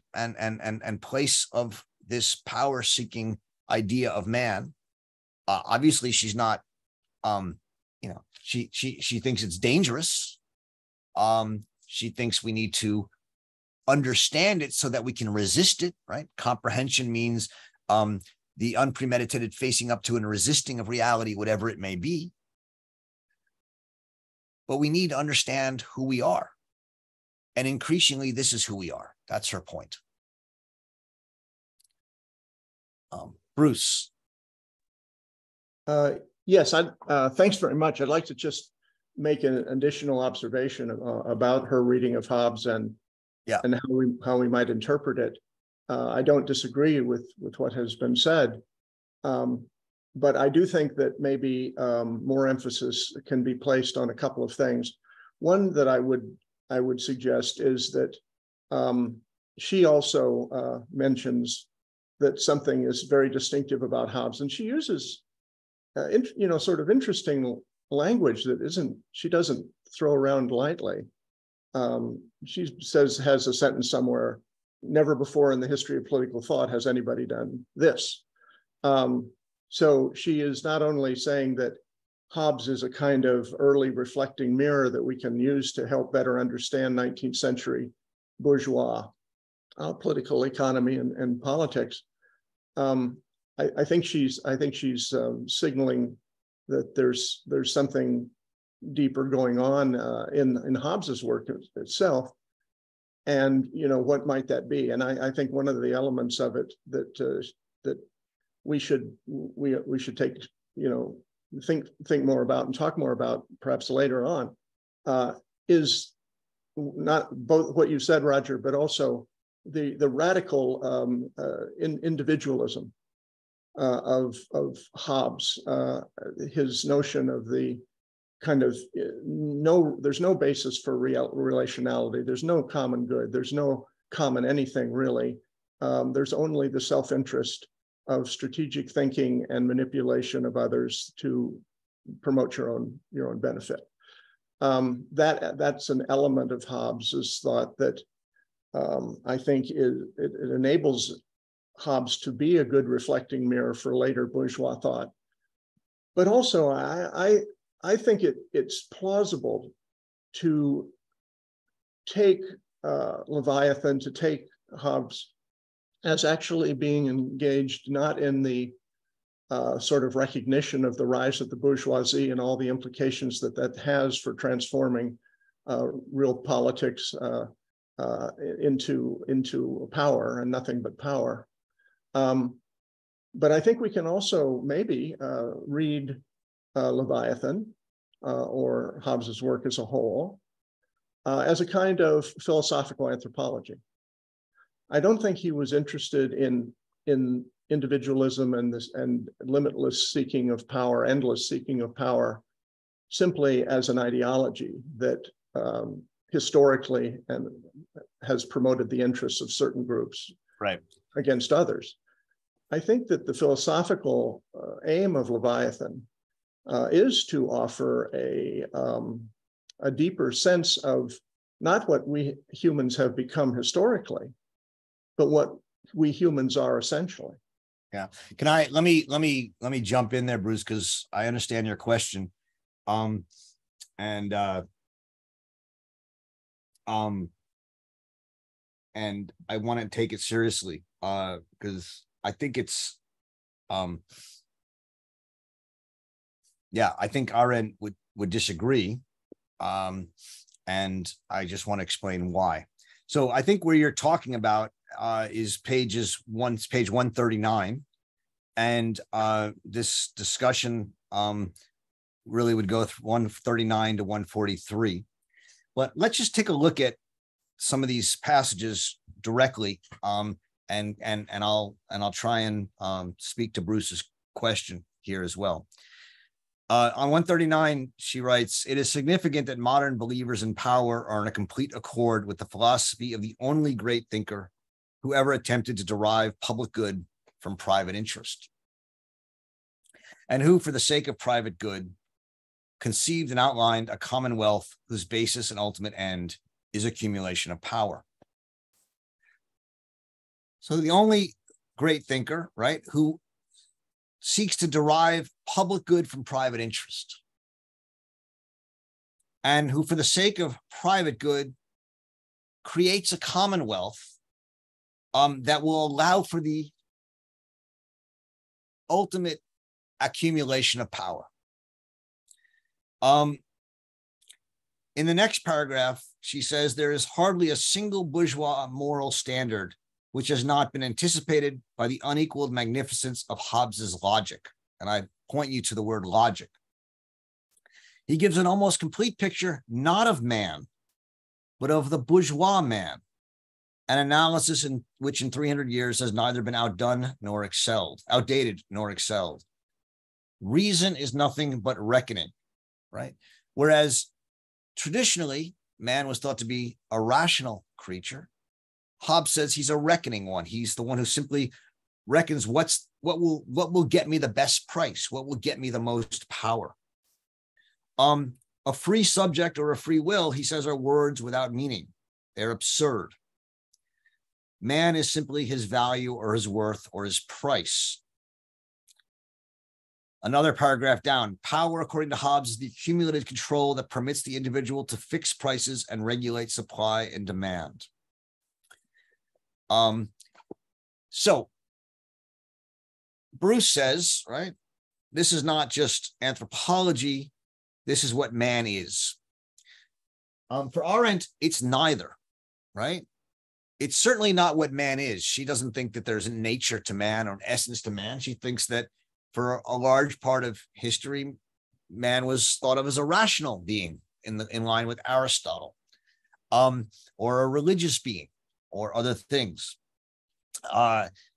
place of this power-seeking idea of man. Obviously, she's not. She thinks it's dangerous. She thinks we need to understand it so that we can resist it. Right? Comprehension means the unpremeditated facing up to and resisting of reality, whatever it may be. But we need to understand who we are. And increasingly, this is who we are. That's her point. Bruce. Yes, thanks very much. I'd like to just make an additional observation about her reading of Hobbes and how we might interpret it. I don't disagree with what has been said, but I do think that maybe more emphasis can be placed on a couple of things. One that I would suggest is that she also mentions that something is very distinctive about Hobbes, and she uses sort of interesting language that she doesn't throw around lightly. She has a sentence somewhere: never before in the history of political thought has anybody done this. So she is not only saying that Hobbes is a kind of early reflecting mirror that we can use to help better understand 19th century bourgeois political economy and politics. I think she's signaling that there's something deeper going on in Hobbes's work itself. And what might that be? And I think one of the elements of it that we should take think more about and talk more about perhaps later on is not both what you said, Roger, but also the radical individualism of Hobbes, his notion of the kind of there's no basis for relationality. There's no common good. There's no common anything really. There's only the self-interest of strategic thinking and manipulation of others to promote your own benefit. That's an element of Hobbes's thought that I think it enables Hobbes to be a good reflecting mirror for later bourgeois thought. But also, I think it's plausible to take Leviathan, to take Hobbes as actually being engaged not in the sort of recognition of the rise of the bourgeoisie and all the implications that that has for transforming real politics into power and nothing but power. But I think we can also maybe read Leviathan or Hobbes's work as a whole as a kind of philosophical anthropology. I don't think he was interested in individualism and limitless seeking of power, endless seeking of power, simply as an ideology that historically and has promoted the interests of certain groups against others. I think that the philosophical aim of Leviathan is to offer a deeper sense of not what we humans have become historically, but what we humans are essentially. Yeah. Can I let me jump in there, Bruce, because I understand your question. And I want to take it seriously because I think it's I think our end would disagree. And I just want to explain why. So I think where you're talking about is page 139. And this discussion really would go through 139 to 143. But let's just take a look at some of these passages directly. And I'll try and speak to Bruce's question here as well. On 139, she writes, "It is significant that modern believers in power are in a complete accord with the philosophy of the only great thinker who ever attempted to derive public good from private interest, and who, for the sake of private good, conceived and outlined a commonwealth whose basis and ultimate end is accumulation of power." So the only great thinker, right, who seeks to derive public good from private interest, and who, for the sake of private good, creates a commonwealth that will allow for the ultimate accumulation of power. In the next paragraph, she says, "There is hardly a single bourgeois moral standard which has not been anticipated by the unequaled magnificence of Hobbes's logic." And I point you to the word logic. He gives an almost complete picture, not of man, but of the bourgeois man, an analysis in which in 300 years has neither been outdated nor excelled. Reason is nothing but reckoning, right? Whereas traditionally, man was thought to be a rational creature. Hobbes says he's a reckoning one. He's the one who simply reckons what will get me the best price, what will get me the most power. A free subject or a free will, he says, are words without meaning. They're absurd. Man is simply his value or his worth or his price. Another paragraph down, power, according to Hobbes, is the accumulated control that permits the individual to fix prices and regulate supply and demand. So Bruce says, right, this is not just anthropology, this is what man is. For Arendt, it's neither, right? It's certainly not what man is. She doesn't think that there's a nature to man or an essence to man. She thinks that for a large part of history, man was thought of as a rational being in line with Aristotle, or a religious being, or other things.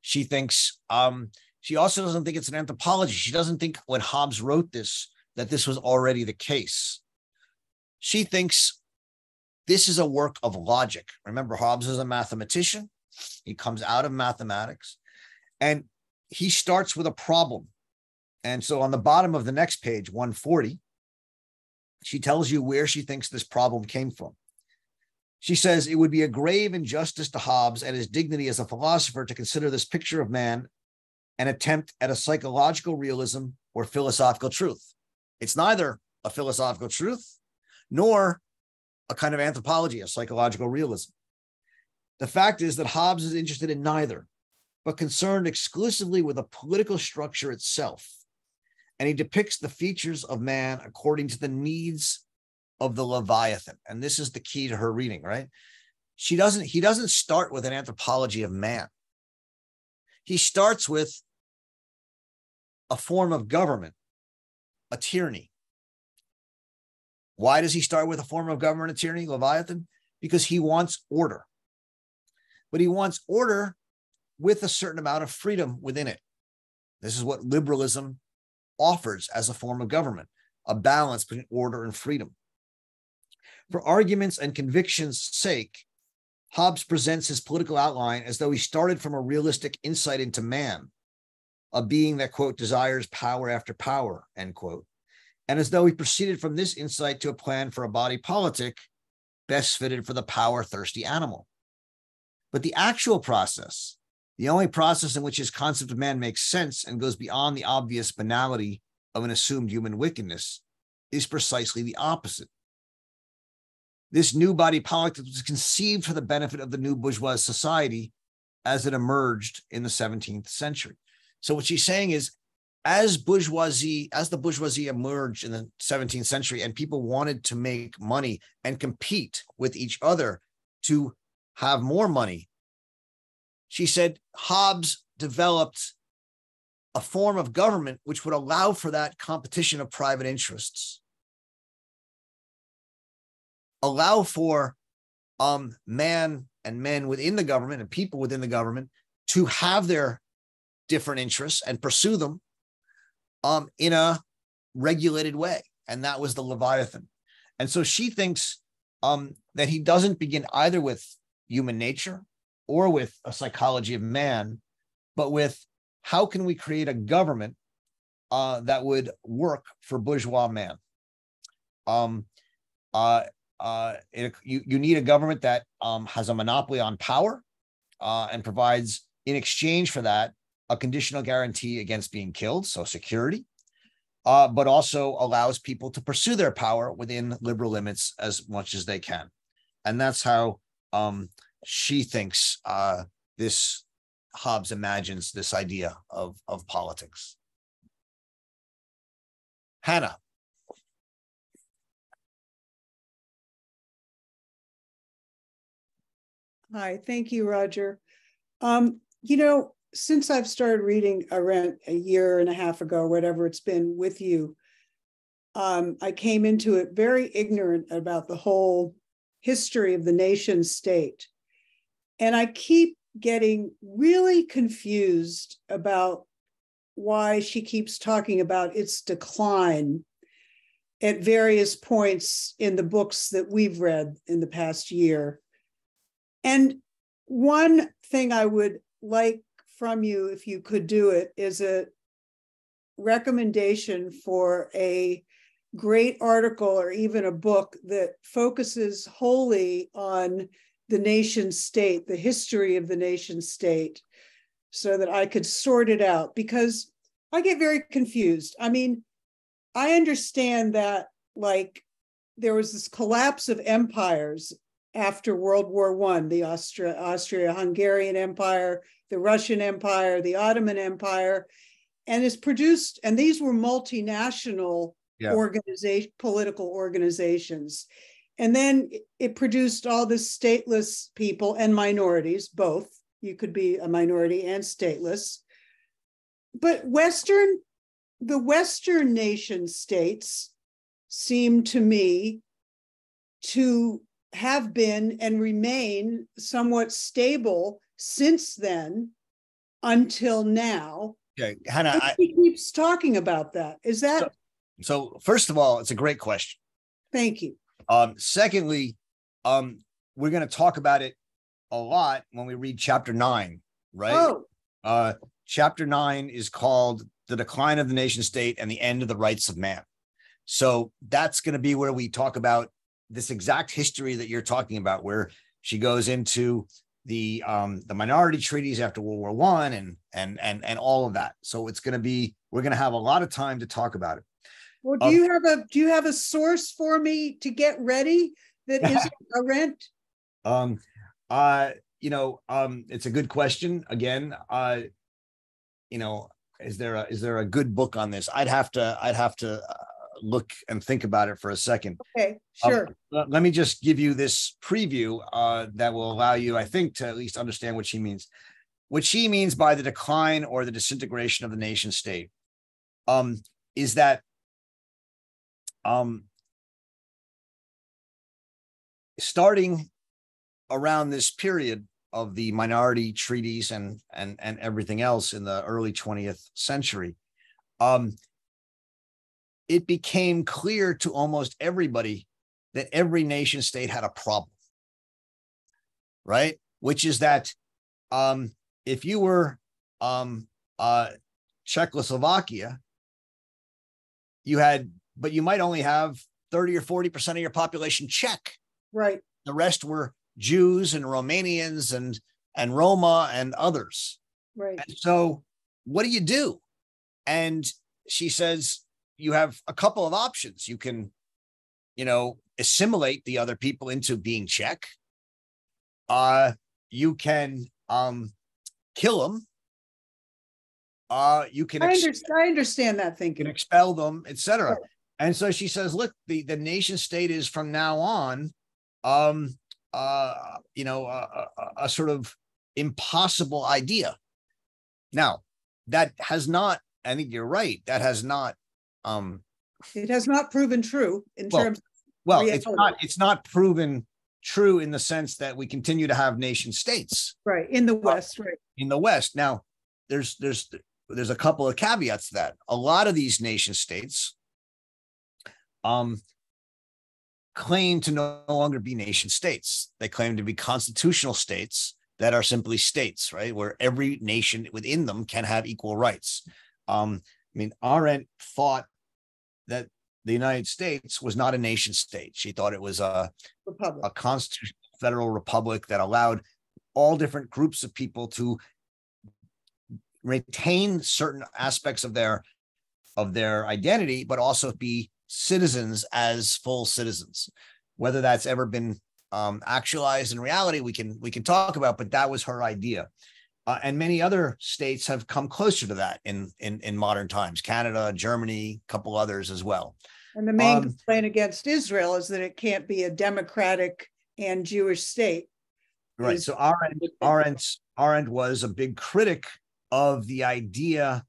She thinks, she also doesn't think it's an anthropology. She doesn't think when Hobbes wrote this, that this was already the case. She thinks this is a work of logic. Remember, Hobbes is a mathematician. He comes out of mathematics, and he starts with a problem. And so on the bottom of the next page, 140, she tells you where she thinks this problem came from. She says it would be a grave injustice to Hobbes and his dignity as a philosopher to consider this picture of man an attempt at a psychological realism or philosophical truth. It's neither a philosophical truth nor a kind of anthropology, a psychological realism. The fact is that Hobbes is interested in neither, but concerned exclusively with a political structure itself. And he depicts the features of man according to the needs of the Leviathan. And this is the key to her reading, right? He doesn't start with an anthropology of man. He starts with a form of government, a tyranny. Why does he start with a form of government, a tyranny, Leviathan? Because he wants order. But he wants order with a certain amount of freedom within it. This is what liberalism offers as a form of government, a balance between order and freedom. For arguments and convictions' sake, Hobbes presents his political outline as though he started from a realistic insight into man, a being that, quote, desires power after power, end quote, and as though he proceeded from this insight to a plan for a body politic best fitted for the power-thirsty animal. But the actual process, the only process in which his concept of man makes sense and goes beyond the obvious banality of an assumed human wickedness, is precisely the opposite. This new body politic was conceived for the benefit of the new bourgeois society as it emerged in the 17th century. So what she's saying is, as the bourgeoisie emerged in the 17th century and people wanted to make money and compete with each other to have more money, she said Hobbes developed a form of government which would allow for that competition of private interests, allow for man and men within the government and people within the government to have their different interests and pursue them in a regulated way. And that was the Leviathan. And so she thinks that he doesn't begin either with human nature or with a psychology of man, but with how can we create a government that would work for bourgeois man. You need a government that has a monopoly on power and provides, in exchange for that, a conditional guarantee against being killed, so security, but also allows people to pursue their power within liberal limits as much as they can. And that's how she thinks this Hobbes imagines this idea of politics. Hannah. Hi, thank you, Roger. Since I've started reading around a year and a half ago, whatever it's been with you, I came into it very ignorant about the whole history of the nation state. And I keep getting really confused about why she keeps talking about its decline at various points in the books that we've read in the past year. And one thing I would like from you, if you could do it, is a recommendation for a great article or even a book that focuses wholly on the nation state, the history of the nation state, so that I could sort it out, because I get very confused. I mean, I understand that, like, there was this collapse of empires after World War I, the Austria-Hungarian Empire, the Russian Empire, the Ottoman Empire, and is produced, and these were multinational political organizations. And then it produced all this stateless people and minorities, both. You could be a minority and stateless. But the Western nation states seem to me to have been and remain somewhat stable since then until now. Okay, Hannah, he keeps talking about that. Is that? So first of all, it's a great question. Thank you. Secondly, we're going to talk about it a lot when we read chapter 9, right? Oh. Chapter 9 is called The Decline of the Nation State and the End of the Rights of Man. So that's going to be where we talk about this exact history that you're talking about, where she goes into the minority treaties after World War I and all of that. So it's going to be, we're going to have a lot of time to talk about it. Well, do you have a source for me to get ready that isn't Arendt? It's a good question. Again, is there a good book on this? I'd have to look and think about it for a second. Okay, sure. Let me just give you this preview that will allow you, I think, to at least understand what she means. What she means by the decline or the disintegration of the nation state is that starting around this period of the minority treaties and everything else in the early 20th century, it became clear to almost everybody that every nation state had a problem, right? Which is that if you were Czechoslovakia, but you might only have 30 or 40% of your population Czech. Right. The rest were Jews and Romanians and Roma and others. Right. And so what do? And she says, you have a couple of options. You can, assimilate the other people into being Czech. You can kill them. You can. I understand that thinking. You can expel them, etc. Right. And so she says, look, the nation state is from now on, a sort of impossible idea. Now, that has not, I think you're right, that has not it has not proven true in terms of reality. It's not proven true in the sense that we continue to have nation states. Right, in the West, right. In the West. Now, there's a couple of caveats to that. A lot of these nation states claim to no longer be nation states. They claim to be constitutional states that are simply states, right? Where every nation within them can have equal rights. Arendt thought that the United States was not a nation state. She thought it was a constitutional federal republic that allowed all different groups of people to retain certain aspects of their identity, but also be citizens as full citizens. Whether that's ever been actualized in reality, we can talk about, but that was her idea. And many other states have come closer to that in modern times. Canada, Germany, a couple others as well. And the main complaint against Israel is that it can't be a democratic and Jewish state. Right. So Arendt was a big critic of the idea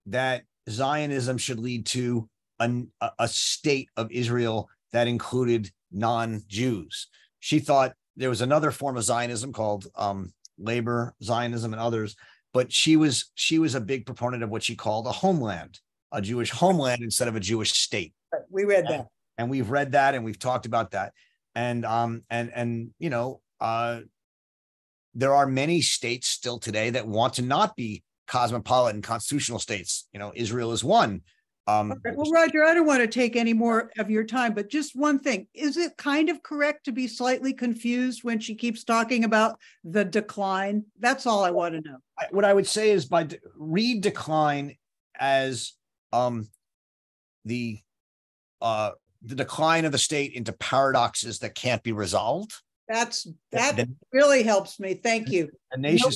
that Zionism should lead to a state of Israel that included non-Jews. She thought there was another form of Zionism called labor Zionism and others, but she was a big proponent of what she called a homeland, a Jewish homeland instead of a Jewish state. We read that, and we've read that, and we've talked about that, and there are many states still today that want to not be cosmopolitan constitutional states. Israel is one. Well, Roger, I don't want to take any more of your time, but just one thing. Is it kind of correct to be slightly confused when she keeps talking about the decline? That's all I want to know. What I would say is read decline as the decline of the state into paradoxes that can't be resolved. That really helps me. Thank you. A nation.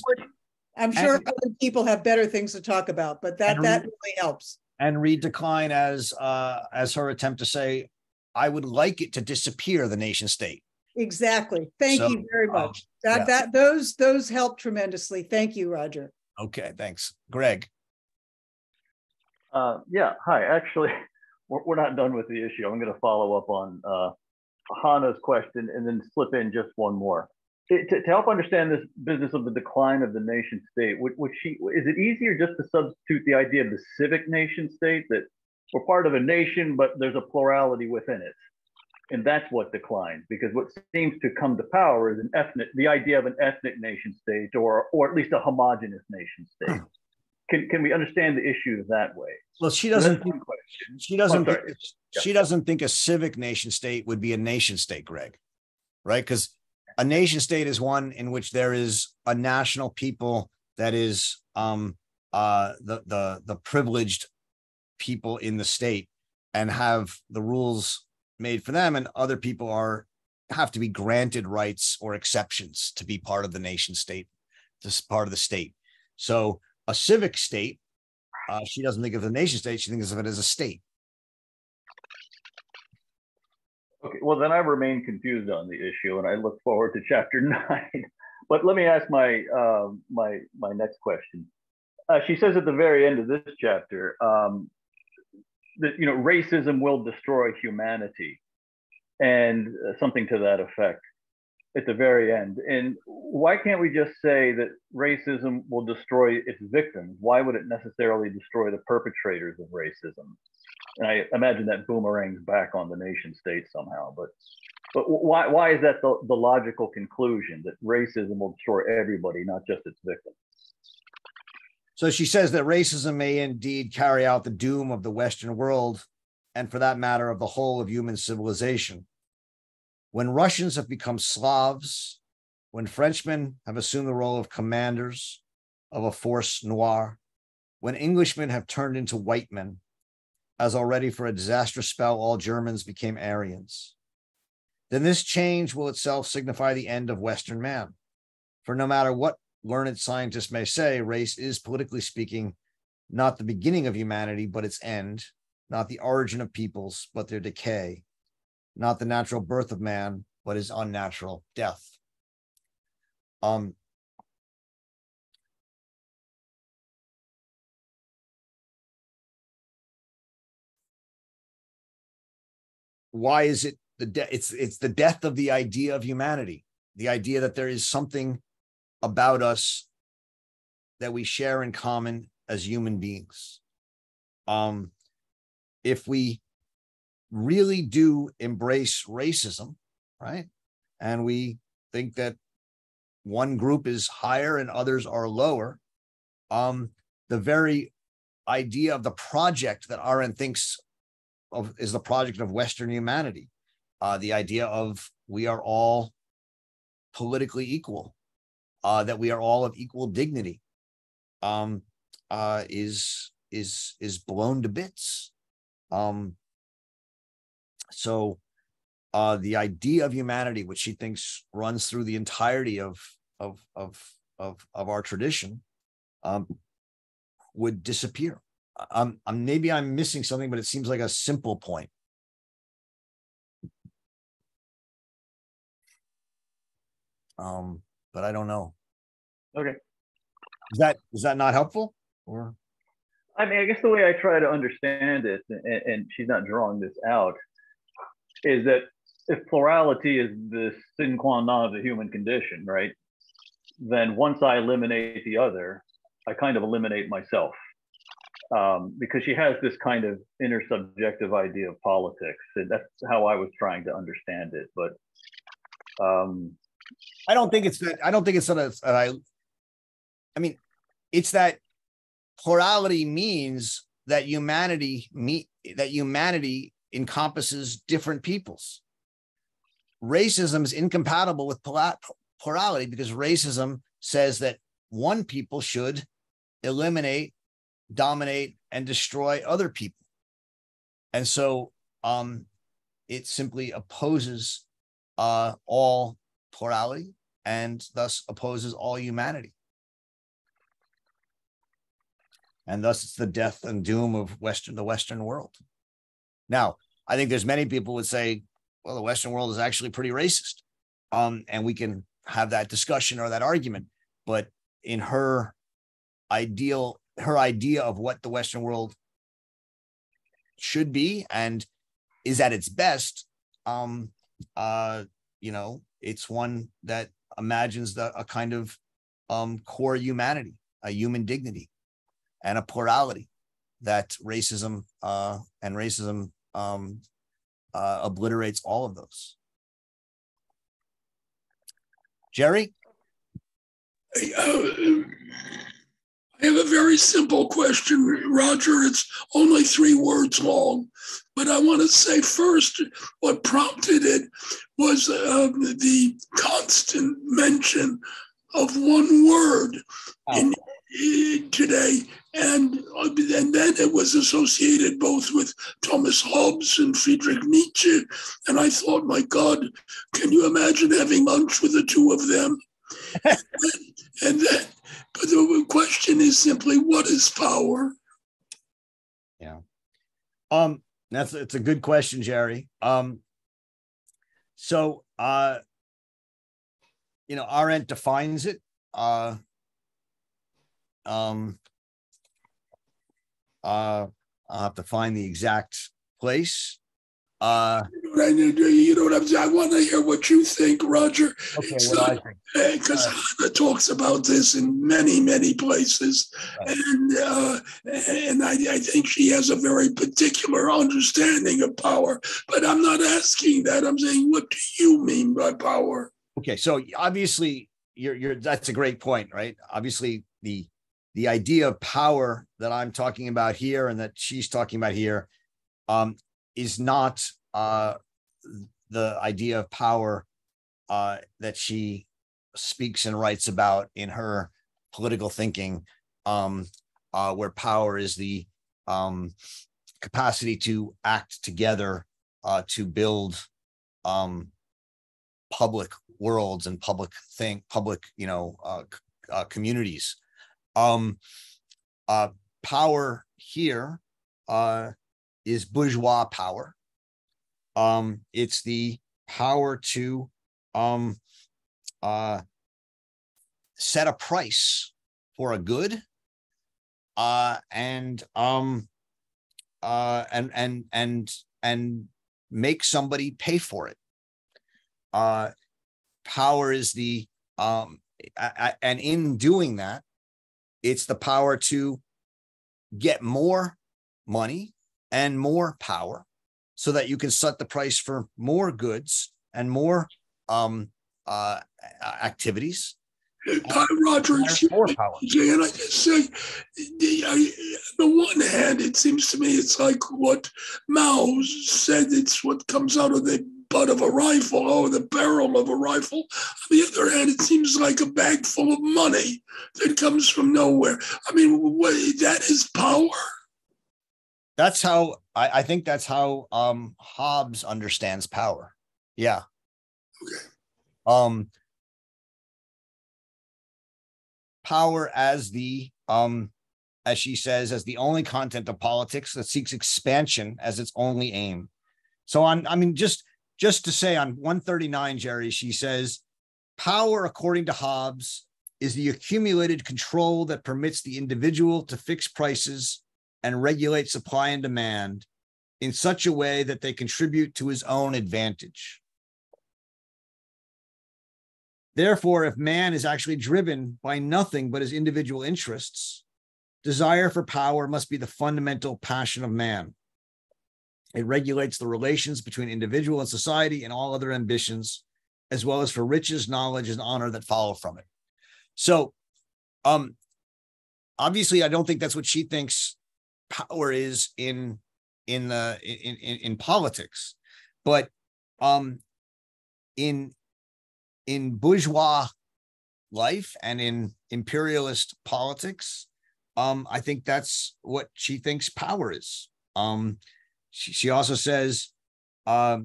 I'm sure other people have better things to talk about, but that really helps. And read decline as her attempt to say, I would like it to disappear, the nation state. Exactly. Thank you very much. Those help tremendously. Thank you, Roger. Okay, thanks. Greg. Yeah, hi. Actually, we're not done with the issue. I'm going to follow up on Hannah's question and then slip in just one more. To help understand this business of the decline of the nation state, is it easier just to substitute the idea of the civic nation state, that we're part of a nation, but there's a plurality within it? And that's what declines, because what seems to come to power is the idea of an ethnic nation state, or at least a homogenous nation state. can we understand the issue that way? Well, she So doesn't. that's one question. She doesn't. I'm sorry. Think, she doesn't think a civic nation state would be a nation state, Greg. Right? Because a nation state is one in which there is a national people that is the privileged people in the state and have the rules made for them, and other people have to be granted rights or exceptions to be part of the nation state, this part of the state. So a civic state, she doesn't think of the nation state, she thinks of it as a state. Okay, well then I remain confused on the issue, and I look forward to chapter 9. But let me ask my my next question. She says at the very end of this chapter that racism will destroy humanity, and something to that effect at the very end. And why can't we just say that racism will destroy its victims? Why would it necessarily destroy the perpetrators of racism? And I imagine that boomerangs back on the nation state somehow. But why is that the logical conclusion, that racism will destroy everybody, not just its victims? So she says that racism may indeed carry out the doom of the Western world, and for that matter, of the whole of human civilization. When Russians have become Slavs, when Frenchmen have assumed the role of commanders of a force noire, when Englishmen have turned into white men, as already for a disastrous spell all Germans became Aryans, then this change will itself signify the end of Western man. For no matter what learned scientists may say, race is, politically speaking, not the beginning of humanity, but its end, not the origin of peoples, but their decay, not the natural birth of man, but his unnatural death. Why is it it's the death of the idea of humanity, the idea that there is something about us that we share in common as human beings. If we really do embrace racism, right, and we think that one group is higher and others are lower, the very idea of the project that Arendt thinks of is the project of Western humanity, the idea of we are all politically equal, that we are all of equal dignity, is blown to bits. So the idea of humanity, which she thinks runs through the entirety of our tradition, would disappear. Maybe I'm missing something, but it seems like a simple point. But I don't know. Okay. Is that not helpful? Or I mean, I guess the way I try to understand it, and she's not drawing this out, is that if plurality is the sine qua non of the human condition, right, then once I eliminate the other, I kind of eliminate myself. Because she has this kind of intersubjective idea of politics, and that's how I was trying to understand it. But I don't think it's that. I don't think it's that. I mean, it's that plurality means that humanity encompasses different peoples. Racism is incompatible with plurality because racism says that one people should eliminate, dominate, and destroy other people. And so it simply opposes all plurality and thus opposes all humanity. And thus it's the death and doom of the Western world. Now, I think there's many people would say, well, the Western world is actually pretty racist. And we can have that discussion or that argument. But in her idea of what the Western world should be and is at its best, it's one that imagines a kind of core humanity, a human dignity, and a plurality that racism obliterates all of those. Jerry? I have a very simple question, Roger. It's only 3 words long, but I want to say first what prompted it was the constant mention of one word today, and then it was associated both with Thomas Hobbes and Friedrich Nietzsche, and I thought, my God, can you imagine having lunch with the 2 of them? and then, but the question is simply, what is power? Yeah, it's a good question, Jerry. So Arendt defines it. I'll have to find the exact place. You know what I want to hear what you think, Roger. Okay, what do I think? Because Hannah talks about this in many, many places, right. And I think she has a very particular understanding of power. But I'm not asking that. I'm saying, what do you mean by power? Okay, so obviously, that's a great point, right? Obviously, the idea of power that I'm talking about here and that she's talking about here is not the idea of power that she speaks and writes about in her political thinking, where power is the capacity to act together to build public worlds and public communities. Power here is bourgeois power. It's the power to set a price for a good, and make somebody pay for it. Power is the and in doing that, it's the power to get more money and more power so that you can set the price for more goods and more activities. Roger, and I just say, on the one hand, it seems to me it's like what Mao said, it's what comes out of the butt of a rifle or the barrel of a rifle. On the other hand, it seems like a bag full of money that comes from nowhere. I mean, that is power. That's how I think that's how Hobbes understands power. Yeah. Okay. Power as the as she says, as the only content of politics that seeks expansion as its only aim. So just to say on 139, Jerry, she says, power, according to Hobbes, is the accumulated control that permits the individual to fix prices and regulate supply and demand in such a way that they contribute to his own advantage. Therefore, if man is actually driven by nothing but his individual interests, desire for power must be the fundamental passion of man. It regulates the relations between individual and society and all other ambitions, as well as for riches, knowledge, and honor that follow from it. So, obviously, I don't think that's what she thinks power is in politics, but in bourgeois life and in imperialist politics, I think that's what she thinks power is. She also says, a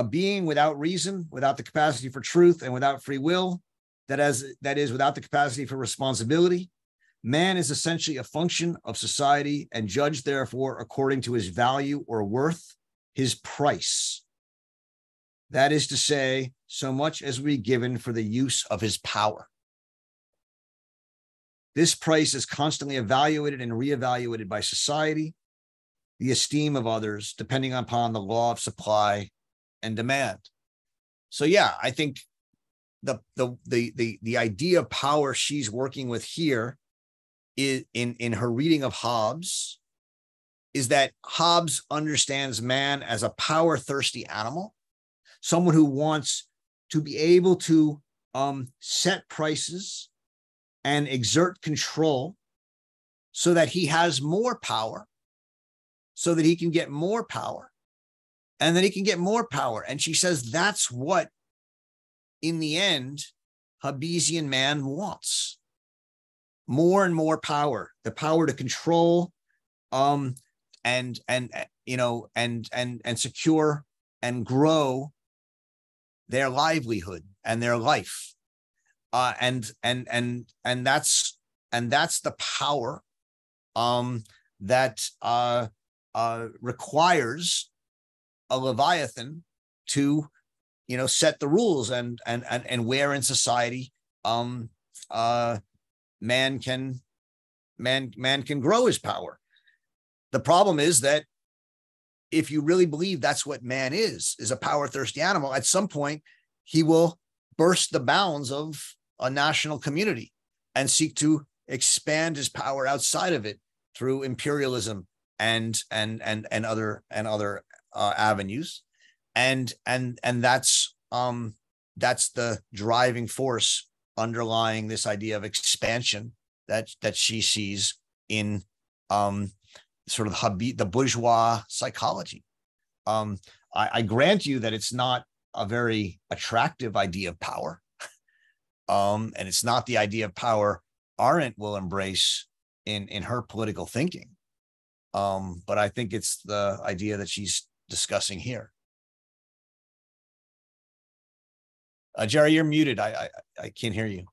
being without reason, without the capacity for truth, and without free will, that is without the capacity for responsibility, man is essentially a function of society and judged, therefore, according to his value or worth, his price. That is to say, so much as we given for the use of his power. This price is constantly evaluated and reevaluated by society, the esteem of others, depending upon the law of supply and demand. So yeah, I think the idea of power she's working with here is in her reading of Hobbes is that Hobbes understands man as a power-thirsty animal, someone who wants to be able to set prices and exert control so that he has more power, so that he can get more power, and then he can get more power. And she says that's what, in the end, Hobbesian man wants. More and more power, the power to control, and secure and grow their livelihood and their life, and that's the power that requires a Leviathan to set the rules and where in society man can grow his power. The problem is that if you really believe that's what man is a power-thirsty animal, at some point he will burst the bounds of a national community and seek to expand his power outside of it through imperialism and other avenues, and that's the driving force underlying this idea of expansion that she sees in sort of the bourgeois psychology. I grant you that it's not a very attractive idea of power, and it's not the idea of power Arendt will embrace in her political thinking, but I think it's the idea that she's discussing here. Jerry, you're muted. I can't hear you.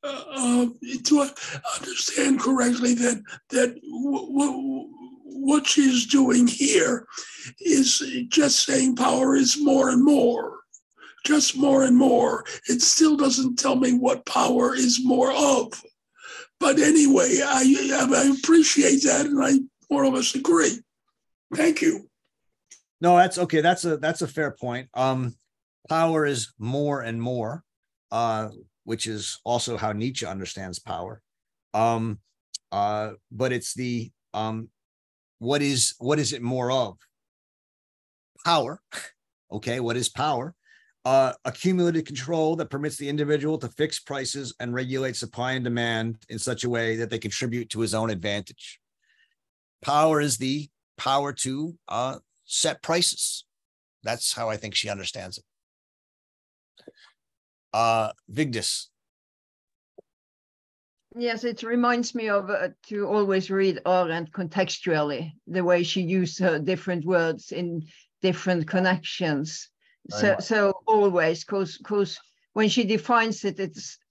Do I understand correctly that what she's doing here is just saying power is more and more, just more and more? It still doesn't tell me what power is more of. But anyway, I appreciate that, and I more or less agree. Thank you. No, that's okay. That's a fair point. Power is more and more, which is also how Nietzsche understands power. But it's the what is it more of? Power. Okay, what is power? Accumulated control that permits the individual to fix prices and regulate supply and demand in such a way that they contribute to his own advantage. Power is the power to set prices. That's how I think she understands it. Vigdis. Yes, it reminds me of to always read Arendt contextually, the way she used her different words in different connections. So always, because when she defines it,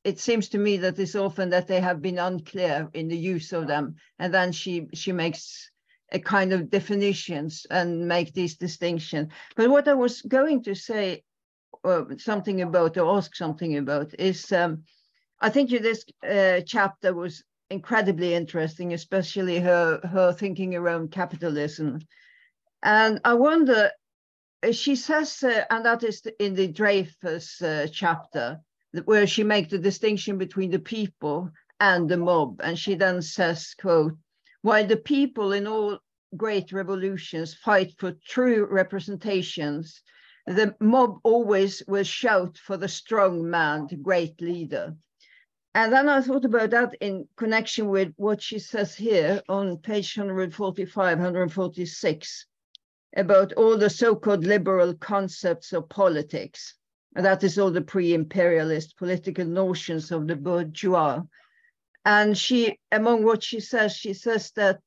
it seems to me that it's often that they have been unclear in the use of them, and then she makes a kind of definitions and make these distinctions. But what I was going to say something about, or ask something about, is I think this chapter was incredibly interesting, especially her thinking around capitalism. And I wonder, she says, and that is in the Dreyfus chapter, where she makes the distinction between the people and the mob. And she then says, quote, "While the people in all great revolutions fight for true representations, the mob always will shout for the strong man, the great leader." And then I thought about that in connection with what she says here on page 145, 146, about all the so-called liberal concepts of politics. And that is all the pre-imperialist political notions of the bourgeois. And she, among what she says that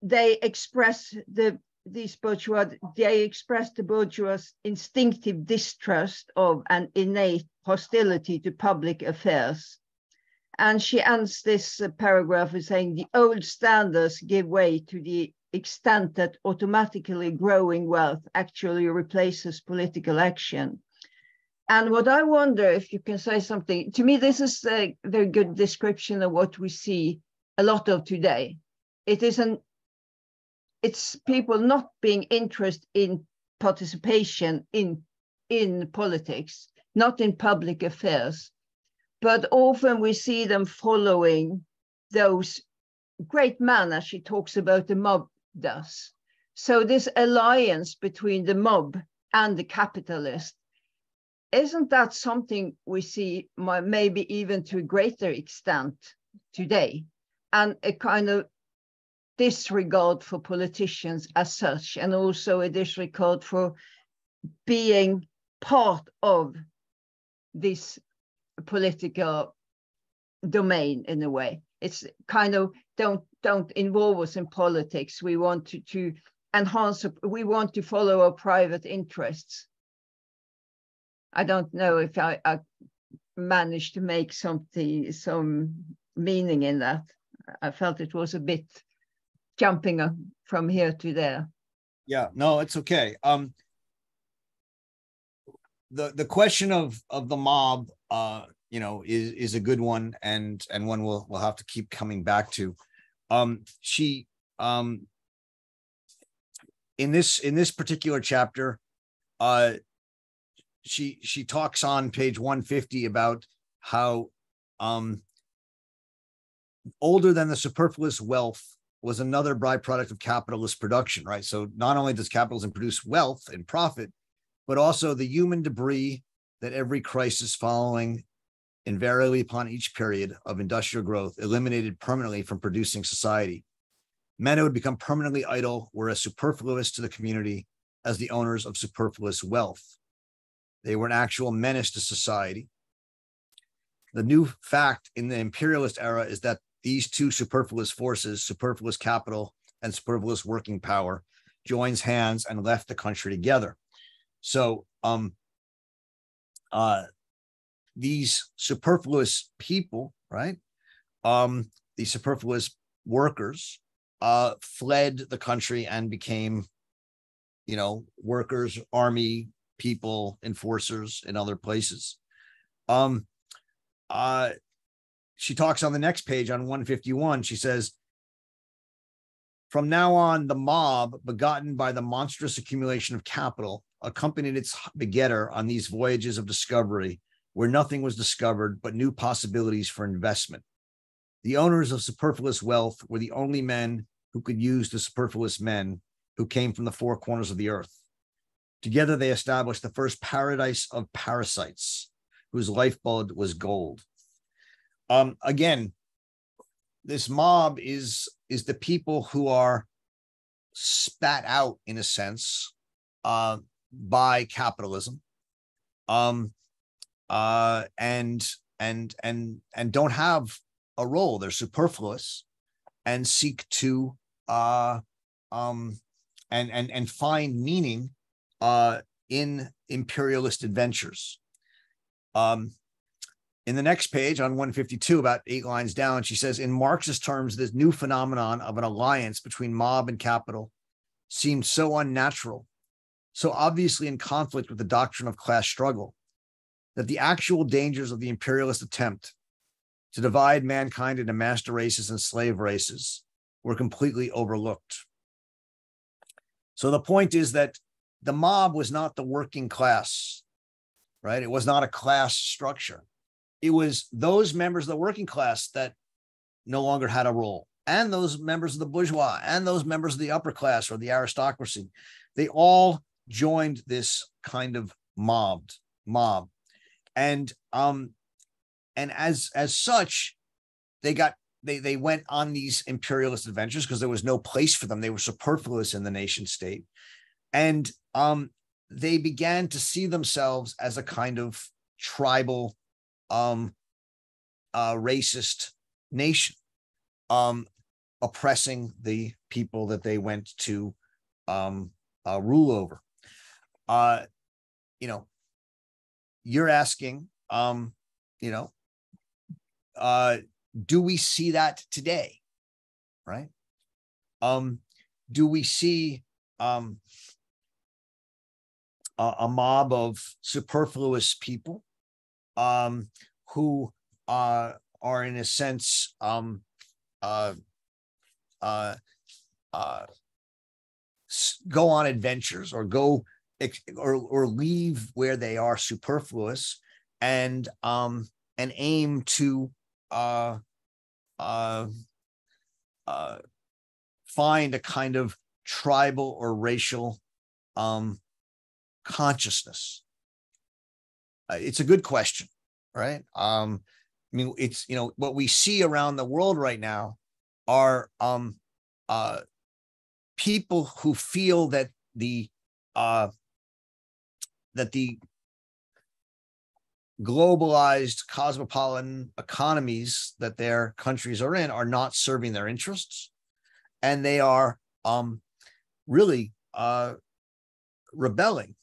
they express these bourgeois, they express the bourgeois' instinctive distrust of and innate hostility to public affairs. And she ends this paragraph with saying, "The old standards give way to the extent that automatically growing wealth actually replaces political action." And what I wonder, if you can say something, to me, this is a very good description of what we see a lot of today. It's people not being interested in participation in politics, not in public affairs, but often we see them following those great men, as she talks about the mob does. So this alliance between the mob and the capitalist isn't that something we see maybe even to a greater extent today, and a kind of disregard for politicians as such, and also a disregard for being part of this political domain in a way? It's kind of don't involve us in politics. We want to enhance, we want to follow our private interests. I don't know if I managed to make some meaning in that. I felt it was a bit jumping from here to there. Yeah, no, it's okay. The question of the mob, you know, is a good one, and one we'll have to keep coming back to. She in this particular chapter, she talks on page 150 about how older than the superfluous wealth was another byproduct of capitalist production, right? So not only does capitalism produce wealth and profit, but also the human debris that every crisis following invariably upon each period of industrial growth eliminated permanently from producing society. Men who would become permanently idle were as superfluous to the community as the owners of superfluous wealth. They were an actual menace to society. The new fact in the imperialist era is that these two superfluous forces, superfluous capital and superfluous working power, joins hands and left the country together. So these superfluous people, right? These superfluous workers fled the country and became, you know, workers, army people, enforcers in other places. She talks on the next page on 151. She says, from now on, the mob, begotten by the monstrous accumulation of capital, accompanied its begetter on these voyages of discovery, where nothing was discovered but new possibilities for investment. The owners of superfluous wealth were the only men who could use the superfluous men who came from the four corners of the earth. Together, they established the first paradise of parasites, whose lifeblood was gold. Again, this mob is the people who are spat out, in a sense, by capitalism, and don't have a role. They're superfluous and seek to and find meaning in imperialist adventures. In the next page on 152, about 8 lines down, she says, in Marxist terms, this new phenomenon of an alliance between mob and capital seemed so unnatural, so obviously in conflict with the doctrine of class struggle, that the actual dangers of the imperialist attempt to divide mankind into master races and slave races were completely overlooked. So the point is that the mob was not the working class, right? It was not a class structure. It was those members of the working class that no longer had a role, and those members of the bourgeois, and those members of the upper class or the aristocracy. They all joined this kind of mob. And as such, they went on these imperialist adventures because there was no place for them. They were superfluous in the nation state. And they began to see themselves as a kind of tribal, racist nation, oppressing the people that they went to rule over. You know, you're asking, you know, do we see that today, right? Do we see a mob of superfluous people who are in a sense go on adventures or go or leave where they are superfluous and aim to find a kind of tribal or racial consciousness. it's a good question, right? I mean, it's, you know, what we see around the world right now are people who feel that the globalized cosmopolitan economies that their countries are in are not serving their interests, and they are really rebelling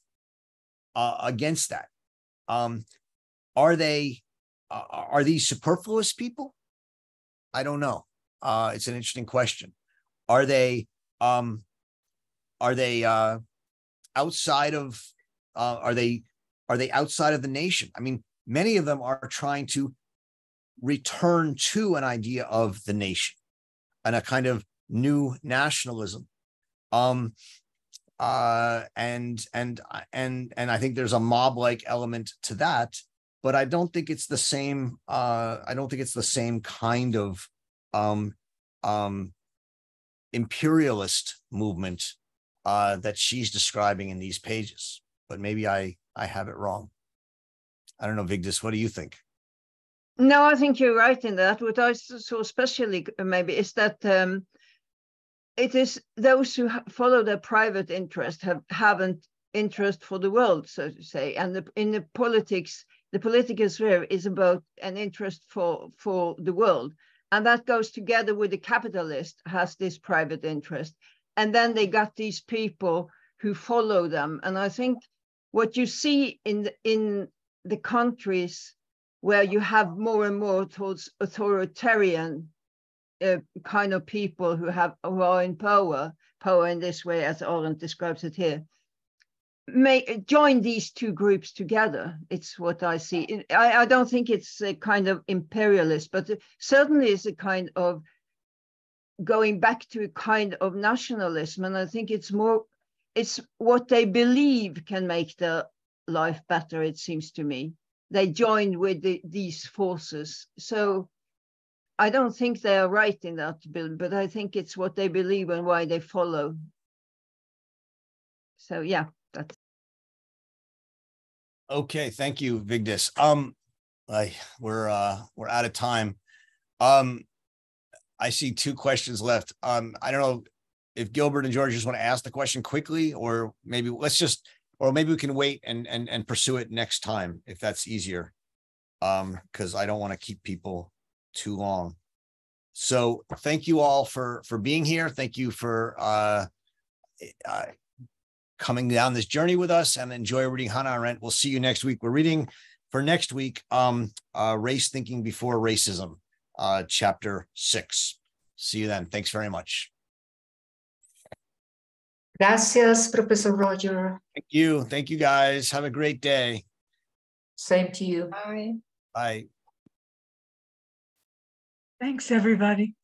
against that. Are these superfluous people? I don't know. It's an interesting question. Are they outside of are they outside of the nation? I mean, many of them are trying to return to an idea of the nation and a kind of new nationalism. And I think there's a mob-like element to that, but I don't think it's the same. I don't think it's the same kind of imperialist movement that she's describing in these pages. But maybe I have it wrong. I don't know, Vigdis, what do you think? No, I think you're right in that. What I saw especially maybe is that it is those who follow their private interest haven't interest for the world, so to say. And in the politics, the political sphere is about an interest for the world. And that goes together with the capitalist has this private interest. And then they got these people who follow them. And I think what you see in the countries where you have more and more towards authoritarian kind of people who are in power in this way, as Arendt describes it here, may join these two groups together. It's what I see. I don't think it's a kind of imperialist, but certainly it's a kind of going back to a kind of nationalism. And I think it's what they believe can make their life better, it seems to me. They join with these forces. So I don't think they are right in that bill, but I think it's what they believe and why they follow. So yeah, that's. Okay, thank you, Vigdis. We're out of time. I see two questions left. I don't know if Gilbert and George just want to ask the question quickly, or maybe maybe we can wait and pursue it next time if that's easier. Because I don't want to keep people too long. So thank you all for being here. Thank you for coming down this journey with us, and enjoy reading Hannah Arendt. We'll see you next week. We're reading for next week, Race Thinking Before Racism, chapter 6. See you then. Thanks very much. Gracias, Professor Roger. Thank you. Thank you, guys. Have a great day. Same to you. Bye. Bye. Thanks, everybody.